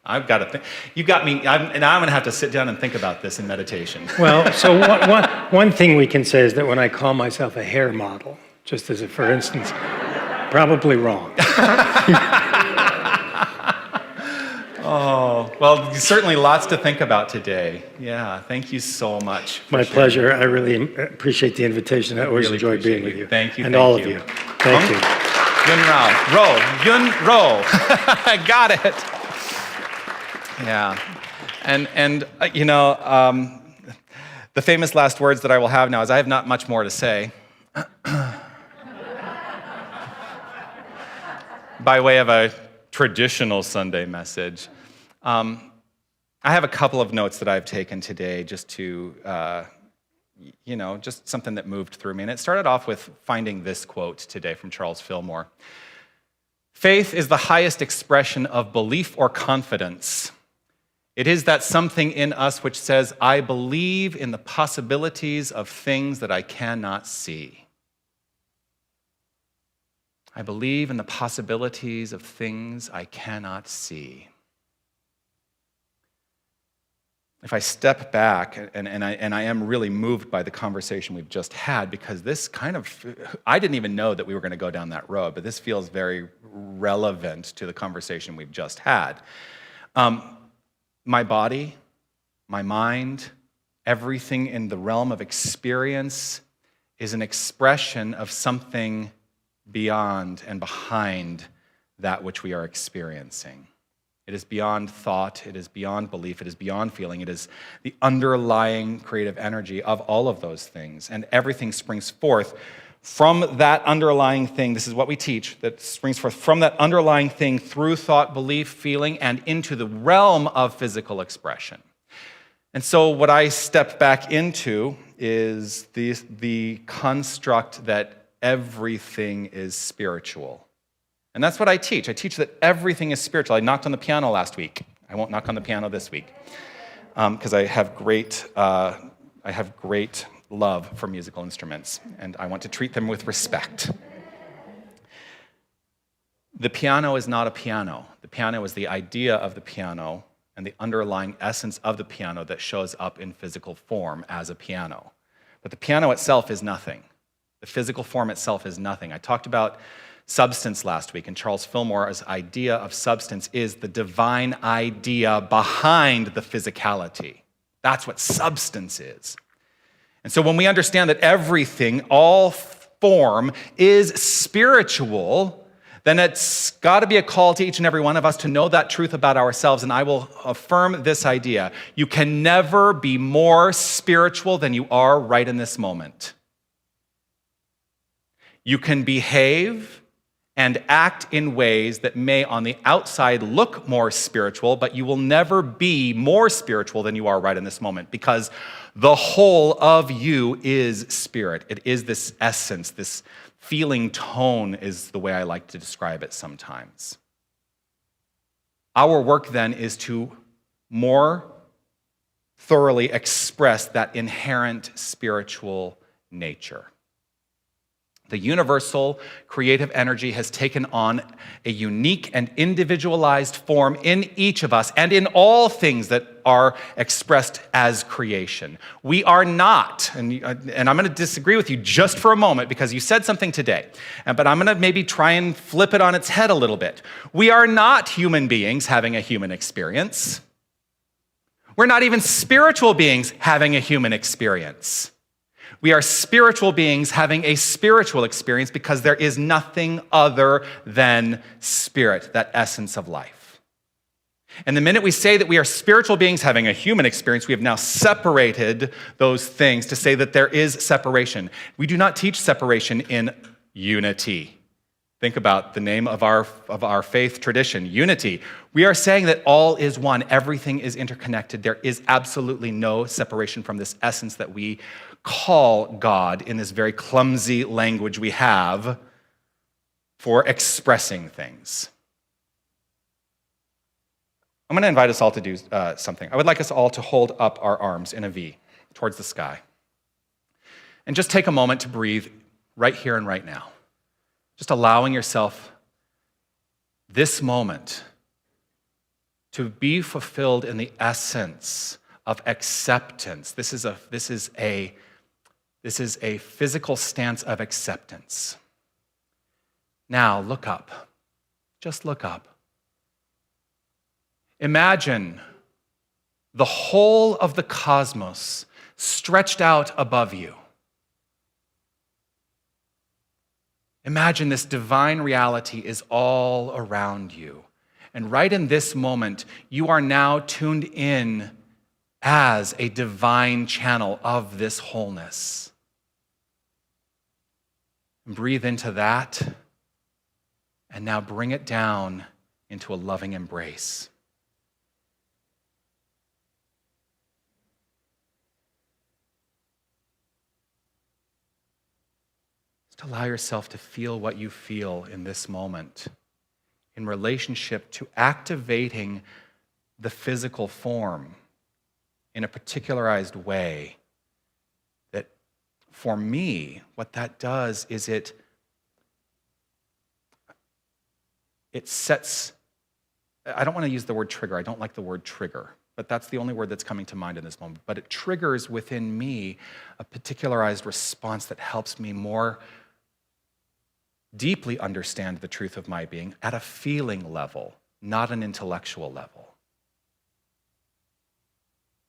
A: I've got to think. You got me, and I'm going to have to sit down and think about this in meditation.
E: Well, so one thing we can say is that when I call myself a hair model, just as a for instance, probably wrong.
A: Oh, well, certainly lots to think about today. Yeah, thank you so much.
E: My pleasure. I really appreciate the invitation. I always
A: really
E: enjoy
A: appreciate
E: being with you.
A: Thank you.
E: And
A: thank
E: all
A: you.
E: of you. Thank you.
A: Yun Rao. Yun Ro. I got it. Yeah. And the famous last words that I will have now is I have not much more to say. By way of a traditional Sunday message. I have a couple of notes that I've taken today just to, just something that moved through me. And it started off with finding this quote today from Charles Fillmore. Faith is the highest expression of belief or confidence. It is that something in us which says, I believe in the possibilities of things that I cannot see. I believe in the possibilities of things I cannot see. If I step back, and I am really moved by the conversation we've just had, because this I didn't even know that we were going to go down that road, but this feels very relevant to the conversation we've just had. My body, my mind, everything in the realm of experience is an expression of something beyond and behind that which we are experiencing. It is beyond thought, it is beyond belief, it is beyond feeling, it is the underlying creative energy of all of those things. And everything springs forth from that underlying thing. This is what we teach, that springs forth from that underlying thing through thought, belief, feeling, and into the realm of physical expression. And so what I step back into is the construct that everything is spiritual. And that's what I teach. I teach that everything is spiritual. I knocked on the piano last week. I won't knock on the piano this week because I have great love for musical instruments, and I want to treat them with respect. The piano is not a piano. The piano is the idea of the piano and the underlying essence of the piano that shows up in physical form as a piano. But the piano itself is nothing. The physical form itself is nothing. I talked about substance last week, and Charles Fillmore's idea of substance is the divine idea behind the physicality. That's what substance is. And so when we understand that everything, all form, is spiritual, then it's got to be a call to each and every one of us to know that truth about ourselves. And I will affirm this idea. You can never be more spiritual than you are right in this moment. You can behave and act in ways that may on the outside look more spiritual, but you will never be more spiritual than you are right in this moment, because the whole of you is spirit. It is this essence, this feeling tone is the way I like to describe it sometimes. Our work then is to more thoroughly express that inherent spiritual nature. The universal creative energy has taken on a unique and individualized form in each of us and in all things that are expressed as creation. We are not, and I'm going to disagree with you just for a moment because you said something today, but I'm going to maybe try and flip it on its head a little bit. We are not human beings having a human experience. We're not even spiritual beings having a human experience. We are spiritual beings having a spiritual experience because there is nothing other than spirit, that essence of life. And the minute we say that we are spiritual beings having a human experience, we have now separated those things to say that there is separation. We do not teach separation in unity. Think about the name of our faith tradition, unity. We are saying that all is one, everything is interconnected. There is absolutely no separation from this essence that we call God in this very clumsy language we have for expressing things. I'm going to invite us all to do something. I would like us all to hold up our arms in a V towards the sky. And just take a moment to breathe right here and right now. Just allowing yourself this moment to be fulfilled in the essence of acceptance. This is a physical stance of acceptance. Now, look up. Just look up. Imagine the whole of the cosmos stretched out above you. Imagine this divine reality is all around you. And right in this moment, you are now tuned in as a divine channel of this wholeness. Breathe into that, and now bring it down into a loving embrace. Just allow yourself to feel what you feel in this moment. in relationship to activating the physical form in a particularized way, that for me, what that does is it sets, I don't want to use the word trigger, I don't like the word trigger, but that's the only word that's coming to mind in this moment. But it triggers within me a particularized response that helps me more deeply understand the truth of my being at a feeling level, not an intellectual level.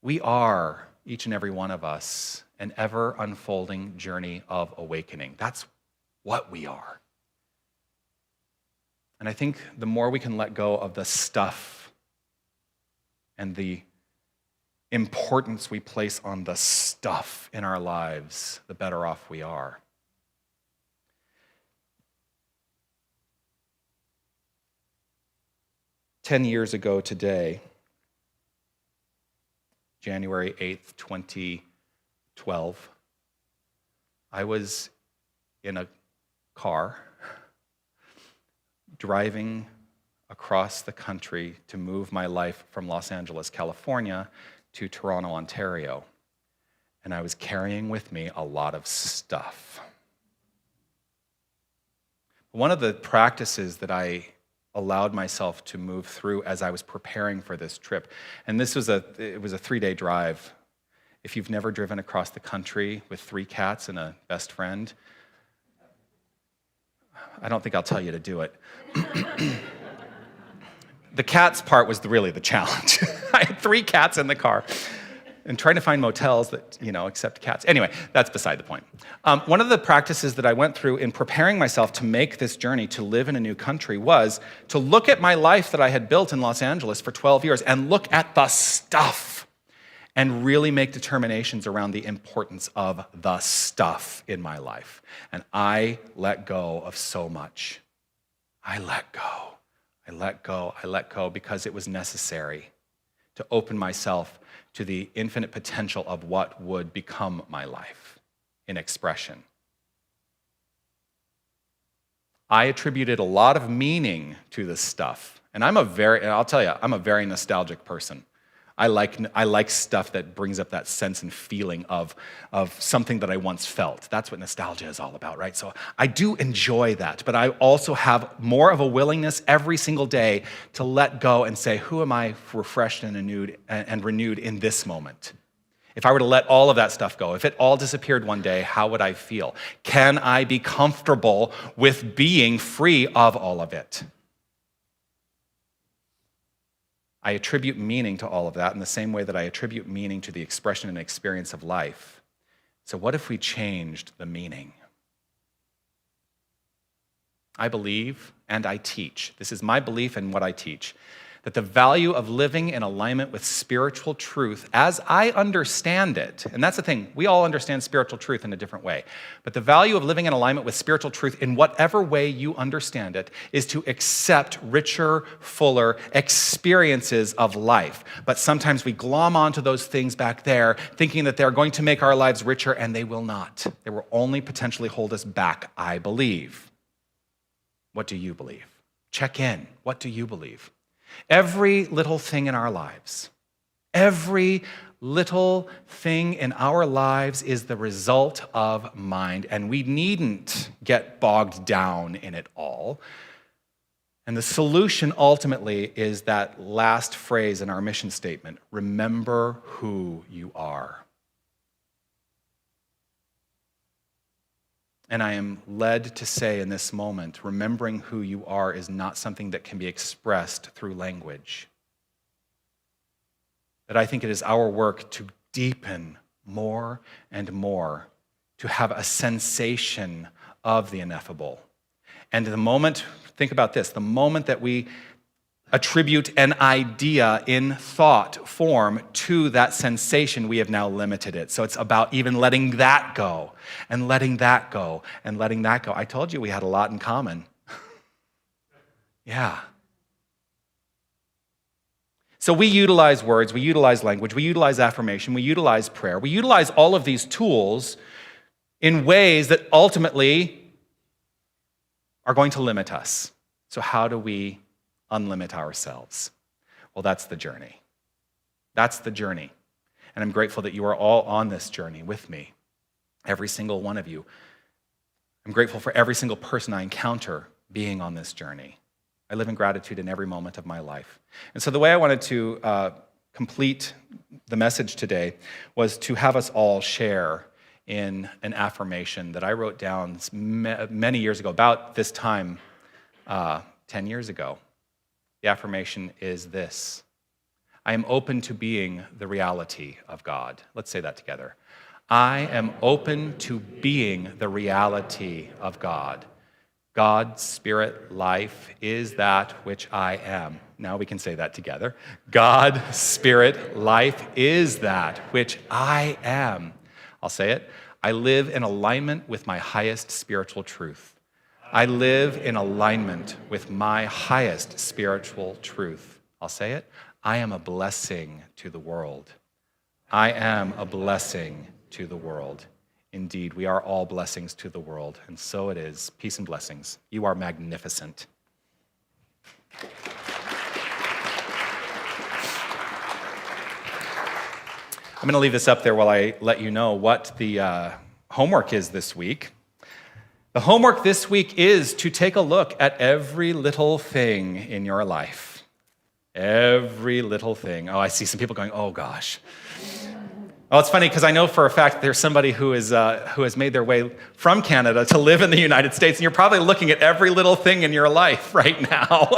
A: We are, each and every one of us, an ever unfolding journey of awakening. That's what we are. And I think the more we can let go of the stuff and the importance we place on the stuff in our lives, the better off we are. "10 years ago today, January 8th, 2012, I was in a car driving across the country to move my life from Los Angeles, California to Toronto, Ontario. And I was carrying with me a lot of stuff. One of the practices that I allowed myself to move through as I was preparing for this trip, and it was a 3-day drive. If you've never driven across the country with 3 cats and a best friend, I don't think I'll tell you to do it. The cats part was really the challenge. I had 3 cats in the car and trying to find motels that, accept cats. Anyway, that's beside the point. One of the practices that I went through in preparing myself to make this journey to live in a new country was to look at my life that I had built in Los Angeles for 12 years and look at the stuff and really make determinations around the importance of the stuff in my life. And I let go of so much. I let go because it was necessary to open myself to the infinite potential of what would become my life in expression. I attributed a lot of meaning to this stuff. And I'll tell you, I'm a very nostalgic person. I like stuff that brings up that sense and feeling of something that I once felt. That's what nostalgia is all about, right? So I do enjoy that, but I also have more of a willingness every single day to let go and say, who am I refreshed and renewed in this moment? If I were to let all of that stuff go, if it all disappeared one day, how would I feel? Can I be comfortable with being free of all of it? I attribute meaning to all of that in the same way that I attribute meaning to the expression and experience of life. So what if we changed the meaning? I believe and I teach, this is my belief and what I teach, that the value of living in alignment with spiritual truth as I understand it, and that's the thing, we all understand spiritual truth in a different way, but the value of living in alignment with spiritual truth in whatever way you understand it is to accept richer, fuller experiences of life. But sometimes we glom onto those things back there, thinking that they're going to make our lives richer, and they will not. They will only potentially hold us back, I believe. What do you believe? Check in. What do you believe? Every little thing in our lives, every little thing in our lives is the result of mind, and we needn't get bogged down in it all. And the solution ultimately is that last phrase in our mission statement, remember who you are. And I am led to say in this moment, remembering who you are is not something that can be expressed through language. That I think it is our work to deepen more and more, to have a sensation of the ineffable. And the moment, think about this, the moment that we attribute an idea in thought form to that sensation, we have now limited it. So it's about even letting that go and letting that go and letting that go. I told you we had a lot in common. Yeah. So we utilize words, we utilize language, we utilize affirmation, we utilize prayer, we utilize all of these tools in ways that ultimately are going to limit us. So how do we unlimit ourselves. Well, that's the journey. That's the journey. And I'm grateful that you are all on this journey with me, every single one of you. I'm grateful for every single person I encounter being on this journey. I live in gratitude in every moment of my life. And so the way I wanted to complete the message today was to have us all share in an affirmation that I wrote down many years ago, about this time, 10 years ago. The affirmation is this: I am open to being the reality of God. Let's say that together. I am open to being the reality of God. God, Spirit, life is that which I am. Now we can say that together. God, Spirit, life is that which I am. I'll say it. I live in alignment with my highest spiritual truth. I live in alignment with my highest spiritual truth. I'll say it. I am a blessing to the world. I am a blessing to the world. Indeed, we are all blessings to the world, and so it is. Peace and blessings. You are magnificent. I'm going to leave this up there while I let you know what the homework is this week. The homework this week is to take a look at every little thing in your life. Every little thing. Oh, I see some people going, oh gosh. Oh, it's funny because I know for a fact there's somebody who has made their way from Canada to live in the United States, and you're probably looking at every little thing in your life right now.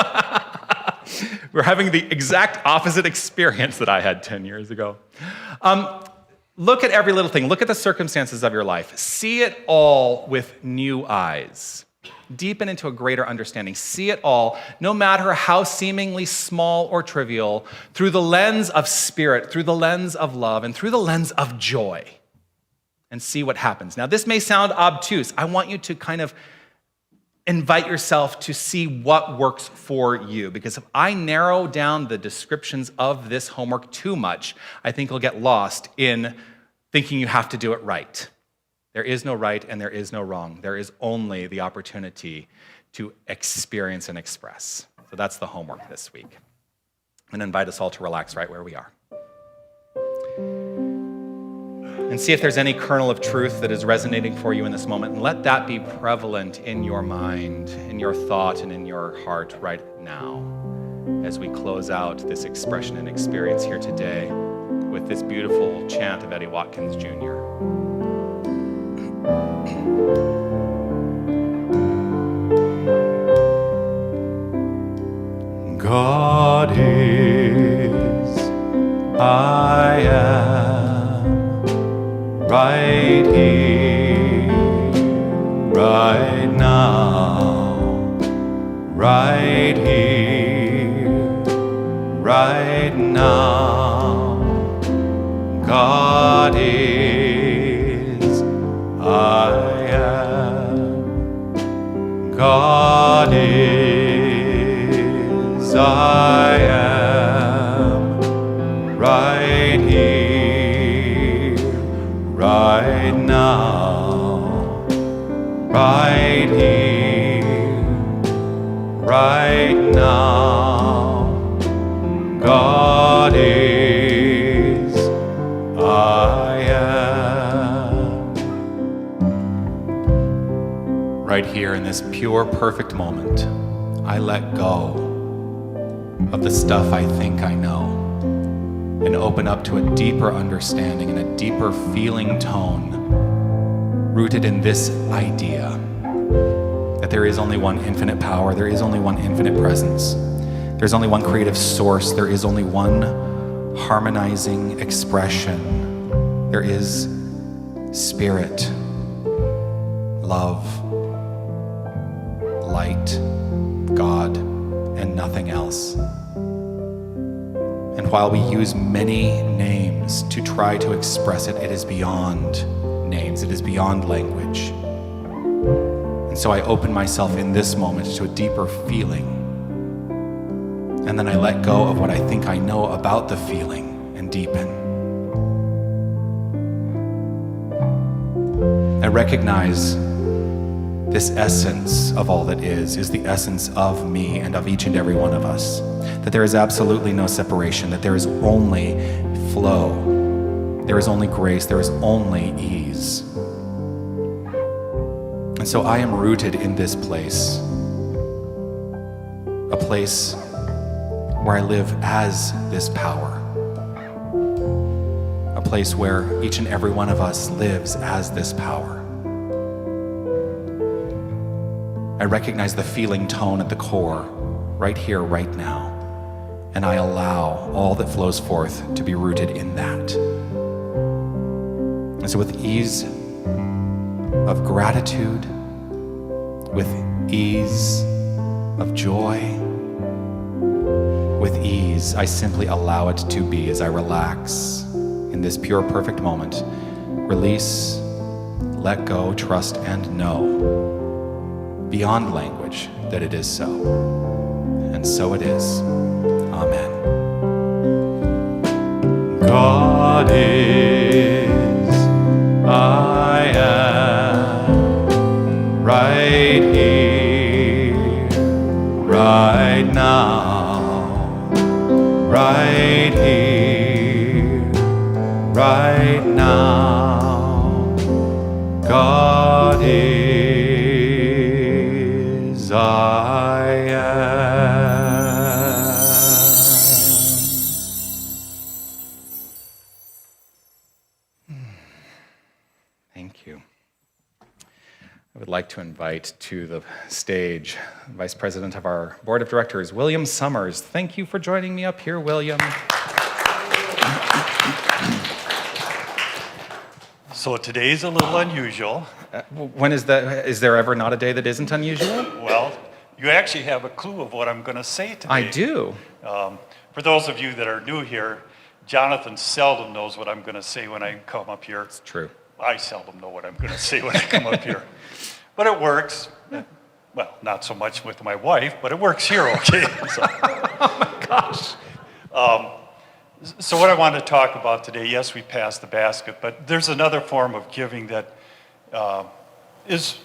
A: We're having the exact opposite experience that I had 10 years ago. Look at every little thing. Look at the circumstances of your life. See it all with new eyes. Deepen into a greater understanding. See it all, no matter how seemingly small or trivial, through the lens of spirit, through the lens of love, and through the lens of joy, and see what happens. Now, this may sound obtuse. I want you to kind of invite yourself to see what works for you, because if I narrow down the descriptions of this homework too much, I think you'll get lost in thinking you have to do it right. There is no right and there is no wrong. There is only the opportunity to experience and express. So that's the homework this week. I'm going to invite us all to relax right where we are. And see if there's any kernel of truth that is resonating for you in this moment. And let that be prevalent in your mind, in your thought, and in your heart right now as we close out this expression and experience here today with this beautiful chant of Eddie Watkins Jr.
C: God is, I am, right here, right now, right here, right now. God is, I am, God is, I am, right here, right now, right here, right now. God is, I am.
A: Right here in this pure, perfect moment, I let go of the stuff I think I know and open up to a deeper understanding and a deeper feeling tone rooted in this idea that there is only one infinite power, there is only one infinite presence, there's only one creative source, there is only one harmonizing expression. There is spirit, love, light, God, and nothing else. And while we use many names to try to express it, it is beyond names, it is beyond language. And so I open myself in this moment to a deeper feeling. And then I let go of what I think I know about the feeling and deepen. I recognize
C: this essence of all that is the essence of me and of each and every one of us. That there is absolutely no separation, that there is only flow, there is only grace, there is only ease. And so I am rooted in this place, a place where I live as this power, a place where each and every one of us lives as this power. I recognize the feeling tone at the core, right here, right now, and I allow all that flows forth to be rooted in that. And so with ease of gratitude, with ease of joy, with ease, I simply allow it to be as I relax in this pure, perfect moment. Release, let go, trust, and know beyond language that it is so. And so it is. Amen. God is, I am, right here, right now, right here, right now. God is, I am.
A: Thank you. I would like to invite to the stage Vice President of our Board of Directors, William Summers. Thank you for joining me up here, William.
F: So today's a little unusual.
A: When is that? Is there ever not a day that isn't unusual?
F: Well, you actually have a clue of what I'm going to say today.
A: I do.
F: For those of you that are new here, Jonathan seldom knows what I'm going to say when I come up here.
A: It's true.
F: I seldom know what I'm going to say when I come up here. But it works. Well, not so much with my wife, but it works here okay. So.
A: Oh my gosh.
F: So what I want to talk about today, yes, we passed the basket, but there's another form of giving that is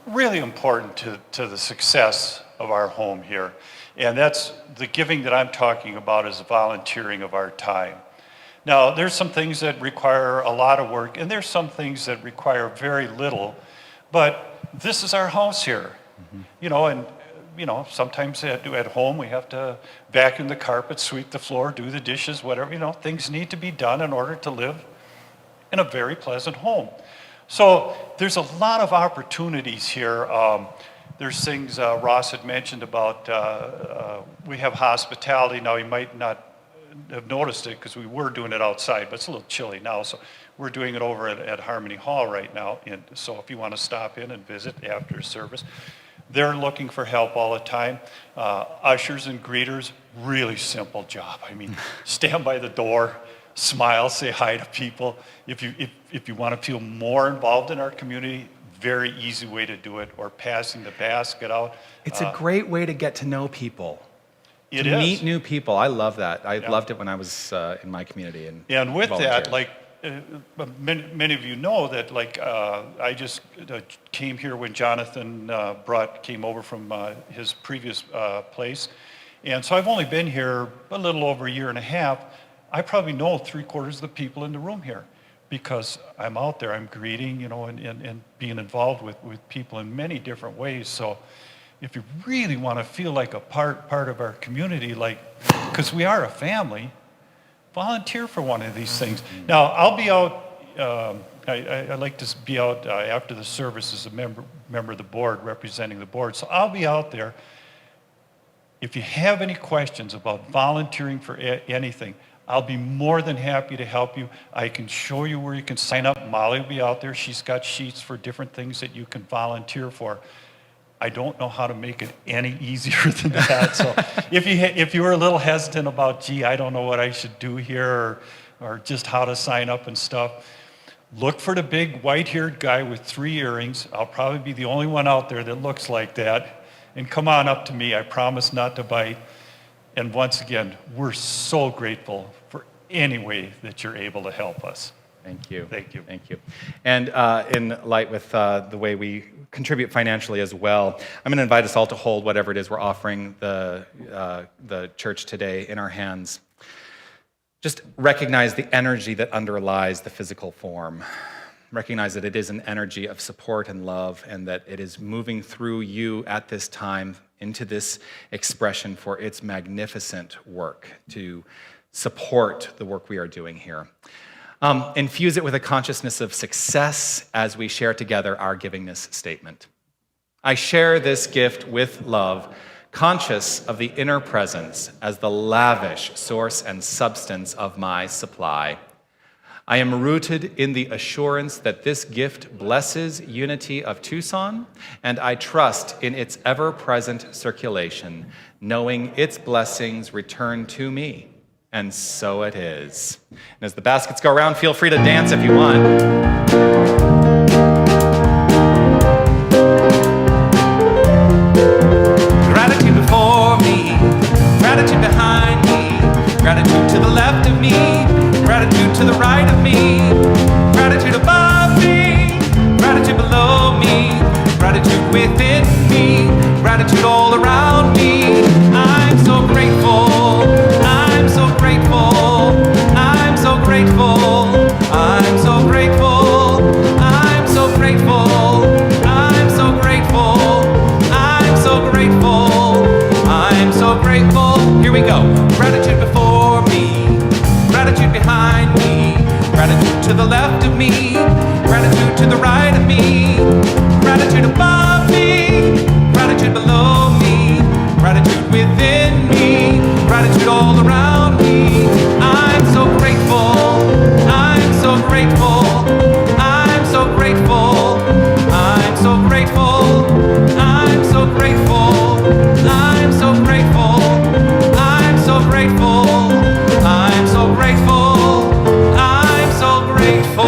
F: really important to the success of our home here. And that's the giving that I'm talking about is volunteering of our time. Now, there's some things that require a lot of work, and there's some things that require very little, but this is our house here, and sometimes at home we have to vacuum the carpet, sweep the floor, do the dishes, whatever, things need to be done in order to live in a very pleasant home. So there's a lot of opportunities here. There's things Ross had mentioned about, we have hospitality. Now, you might not have noticed it because we were doing it outside, but it's a little chilly now. So we're doing it over at Harmony Hall right now. And so if you want to stop in and visit after service, they're looking for help all the time. Ushers and greeters, really simple job. I mean, stand by the door, smile, say hi to people. If you want to feel more involved in our community, very easy way to do it, or passing the basket out.
A: It's a great way to get to know people.
F: It
A: to
F: is.
A: meet new people. I love that. I
F: Yeah.
A: loved it when I was in my community.
F: And with that,
A: volunteered.
F: many of you know that, I just came here when Jonathan came over from his previous place. And so I've only been here a little over a year and a half. I probably know 3/4 of the people in the room here because I'm out there, I'm greeting, and being involved with people in many different ways. So if you really want to feel like a part of our community, because we are a family, volunteer for one of these things. Now, I'll be out, I like to be out after the service as a member of the board, representing the board. So I'll be out there. If you have any questions about volunteering for anything, I'll be more than happy to help you. I can show you where you can sign up. Molly will be out there. She's got sheets for different things that you can volunteer for. I don't know how to make it any easier than that. So if you were a little hesitant about, gee, I don't know what I should do here, or just how to sign up and stuff, look for the big white-haired guy with 3 earrings. I'll probably be the only one out there that looks like that. And come on up to me. I promise not to bite. And once again, we're so grateful for any way that you're able to help us.
A: Thank you.
F: Thank you.
A: Thank you. And in light with the way we contribute financially as well, I'm going to invite us all to hold whatever it is we're offering the church today in our hands. Just recognize the energy that underlies the physical form. Recognize that it is an energy of support and love, and that it is moving through you at this time into this expression for its magnificent work to support the work we are doing here. Infuse it with a consciousness of success as we share together our givingness statement. I share this gift with love, conscious of the inner presence as the lavish source and substance of my supply. I am rooted in the assurance that this gift blesses Unity of Tucson, and I trust in its ever-present circulation, knowing its blessings return to me. And so it is. And as the baskets go around, feel free to dance if you want.
C: Gratitude before me, gratitude behind me, gratitude to the left of me, gratitude to the right of me, gratitude above me, gratitude below me, gratitude within me, gratitude all around me. I'm so grateful, I'm so grateful, I'm so grateful, I'm so grateful, I'm so grateful, I'm so grateful, I'm so grateful, I'm so grateful. Here we go. Gratitude before me, gratitude behind me, gratitude to the left of me, gratitude to the right of me, gratitude above me, gratitude below me, gratitude within me, gratitude all around me. I'm so grateful, I'm so grateful, I'm so grateful, I'm so grateful, I'm so grateful, I'm so grateful, I'm so grateful, I'm so grateful, I'm so grateful.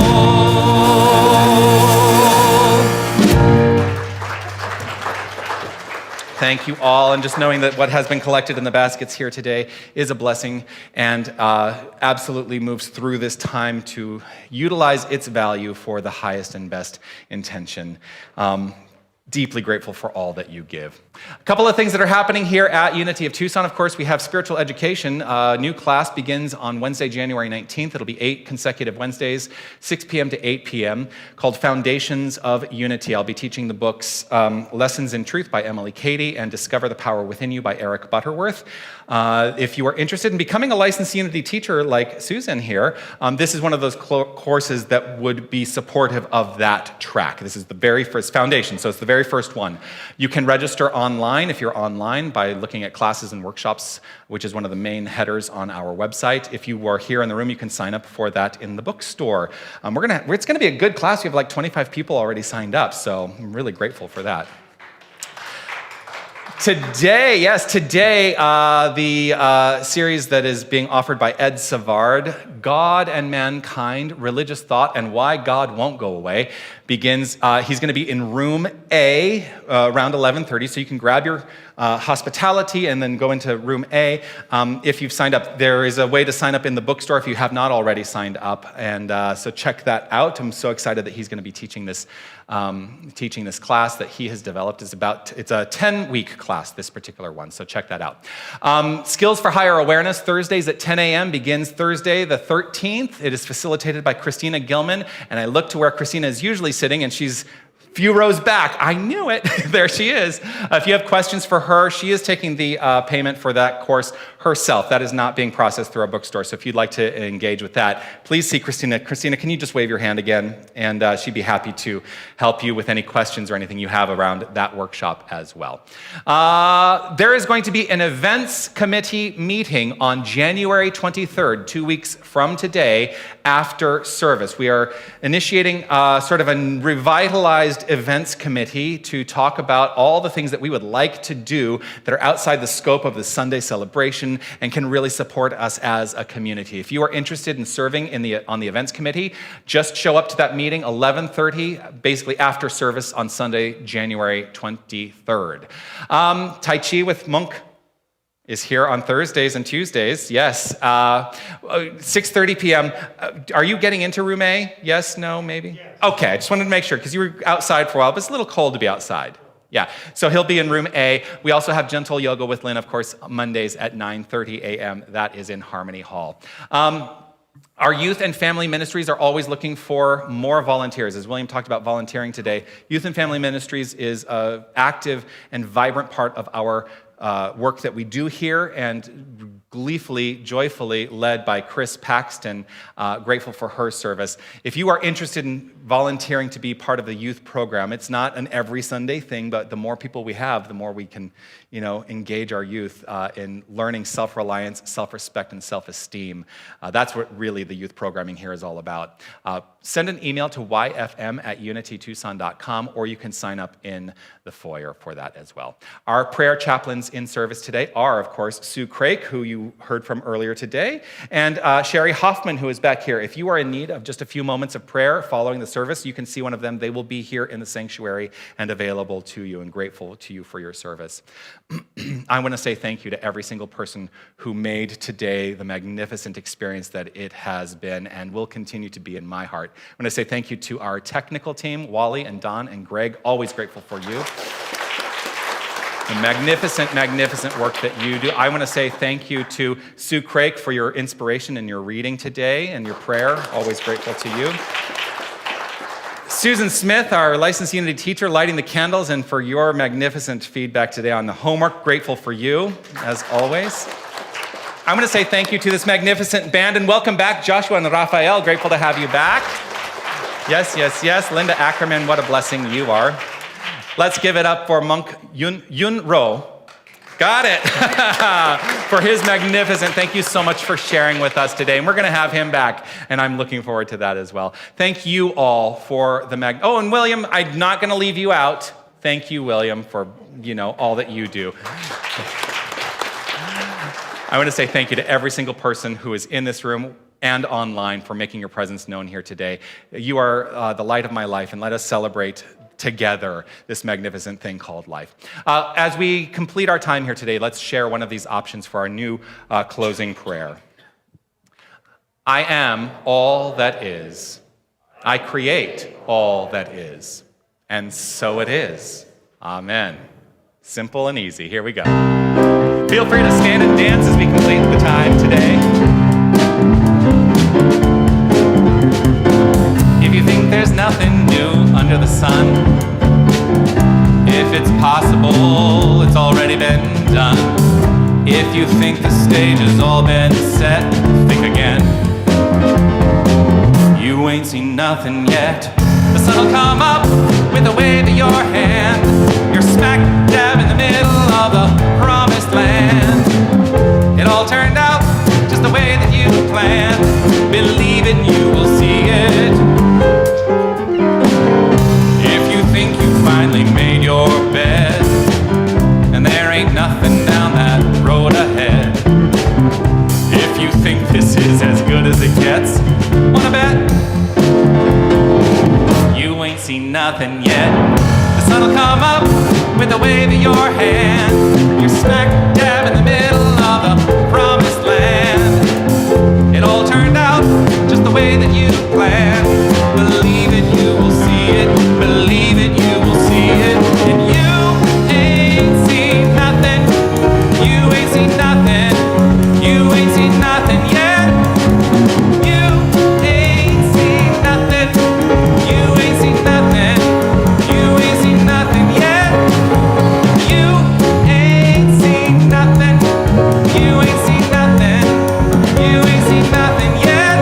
A: Thank you all, and just knowing that what has been collected in the baskets here today is a blessing and absolutely moves through this time to utilize its value for the highest and best intention. Deeply grateful for all that you give. A couple of things that are happening here at Unity of Tucson. Of course, we have spiritual education. A new class begins on Wednesday, January 19th. It'll be 8 consecutive Wednesdays, 6 p.m. to 8 p.m., called Foundations of Unity. I'll be teaching the books Lessons in Truth by Emily Cady and Discover the Power Within You by Eric Butterworth. If you are interested in becoming a licensed Unity teacher like Susan here, this is one of those courses that would be supportive of that track. This is the very first foundation, so it's the very first one. You can register online if you're online by looking at classes and workshops, which is one of the main headers on our website. If you are here in the room, you can sign up for that in the bookstore. It's going to be a good class. We have like 25 people already signed up, so I'm really grateful for that. Today, the series that is being offered by Ed Savard, God and Mankind, Religious Thought and Why God Won't Go Away, begins. He's going to be in room A around 11:30, so you can grab your hospitality and then go into room A. If you've signed up, there is a way to sign up in the bookstore if you have not already signed up, and so check that out. I'm so excited that he's going to be teaching this class that he has developed. It's a 10-week class, this particular one, so check that out. Skills for Higher Awareness, Thursdays at 10 a.m. begins Thursday the 13th. It is facilitated by Christina Gilman, and I look to where Christina is usually sitting, and she's few rows back. I knew it. There she is. If you have questions for her, she is taking the payment for that course herself. That is not being processed through our bookstore. So if you'd like to engage with that, please see Christina. Christina, can you just wave your hand again? And she'd be happy to help you with any questions or anything you have around that workshop as well. There is going to be an events committee meeting on January 23rd, 2 weeks from today, after service. We are initiating sort of a revitalized events committee to talk about all the things that we would like to do that are outside the scope of the Sunday celebration and can really support us as a community. If you are interested in serving on the events committee, just show up to that meeting 11:30, basically after service on Sunday, January 23rd. Tai Chi with Monk is here on Thursdays and Tuesdays. Yes. 6:30 p.m. Are you getting into room A? Yes, no, maybe? Yes. Okay, I just wanted to make sure, because you were outside for a while, but it's a little cold to be outside. Yeah, so he'll be in room A. We also have gentle yoga with Lynn, of course, Mondays at 9:30 a.m. That is in Harmony Hall. Our youth and family ministries are always looking for more volunteers. As William talked about volunteering today, Youth and Family Ministries is an active and vibrant part of our work that we do here, and gleefully, joyfully led by Chris Paxton. Grateful for her service. If you are interested in volunteering to be part of the youth program, it's not an every Sunday thing, but the more people we have, the more we can, engage our youth in learning self-reliance, self-respect, and self-esteem. That's what really the youth programming here is all about. Send an email to yfm@unitytucson.com, or you can sign up in the foyer for that as well. Our prayer chaplains in service today are, of course, Sue Craik, who you heard from earlier today, and Sherry Hoffman, who is back here. If you are in need of just a few moments of prayer following the service, you can see one of them. They will be here in the sanctuary and available to you, and grateful to you for your service. I want to say thank you to every single person who made today the magnificent experience that it has been and will continue to be in my heart. I want to say thank you to our technical team, Wally and Don and Greg. Always grateful for you. The magnificent, magnificent work that you do. I want to say thank you to Sue Craik for your inspiration in your reading today and your prayer. Always grateful to you. Susan Smith, our licensed Unity teacher, lighting the candles, and for your magnificent feedback today on the homework. Grateful for you, as always. I want to say thank you to this magnificent band, and welcome back, Joshua and Raphael. Grateful to have you back. Yes, yes, yes. Linda Ackerman, what a blessing you are. Let's give it up for Monk Yun Ro. Got it. For his magnificent, thank you so much for sharing with us today. And we're going to have him back, and I'm looking forward to that as well. Thank you all for the Oh, and William, I'm not going to leave you out. Thank you, William, for, all that you do. I want to say thank you to every single person who is in this room and online for making your presence known here today. You are the light of my life, and let us celebrate together this magnificent thing called life. As we complete our time here today, let's share one of these options for our new closing prayer. I am all that is. I create all that is. And so it is. Amen. Simple and easy. Here we go. Feel free to stand and dance as we complete the time today. If you think there's nothing new under the sun, if it's possible, it's already been done. If you think the stage has all been set, think again. You ain't seen nothing yet. The sun'll come up with a wave of your hand. You're smack dab in the middle of the promised land. It all turned out just the way that you planned. Believe it, you will see it. If you think you finally made your bed, and there ain't nothing down that road ahead. If you think this is as good as it gets, wanna bet? You ain't seen nothing yet. The sun'll come up with a wave of your hand. You're smack dab in the middle of the promised land. It all turned out just the way that you planned. Believe it, you will see it. Believe it, you will see it. And you ain't seen nothing. You ain't seen nothing. You ain't seen nothing yet. You ain't seen nothing. You ain't seen nothing. You ain't seen nothing yet. You ain't seen nothing. You ain't seen nothing. You ain't seen nothing yet.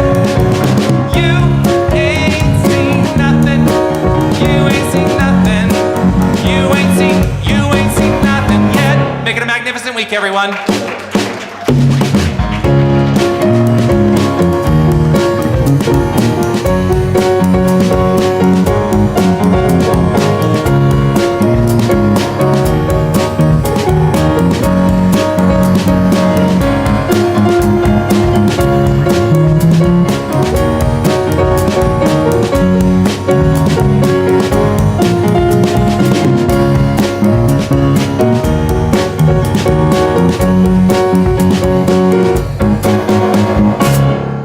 A: You ain't seen nothing. You ain't seen nothing. You ain't seen nothing yet. Make it a magnificent week, everyone.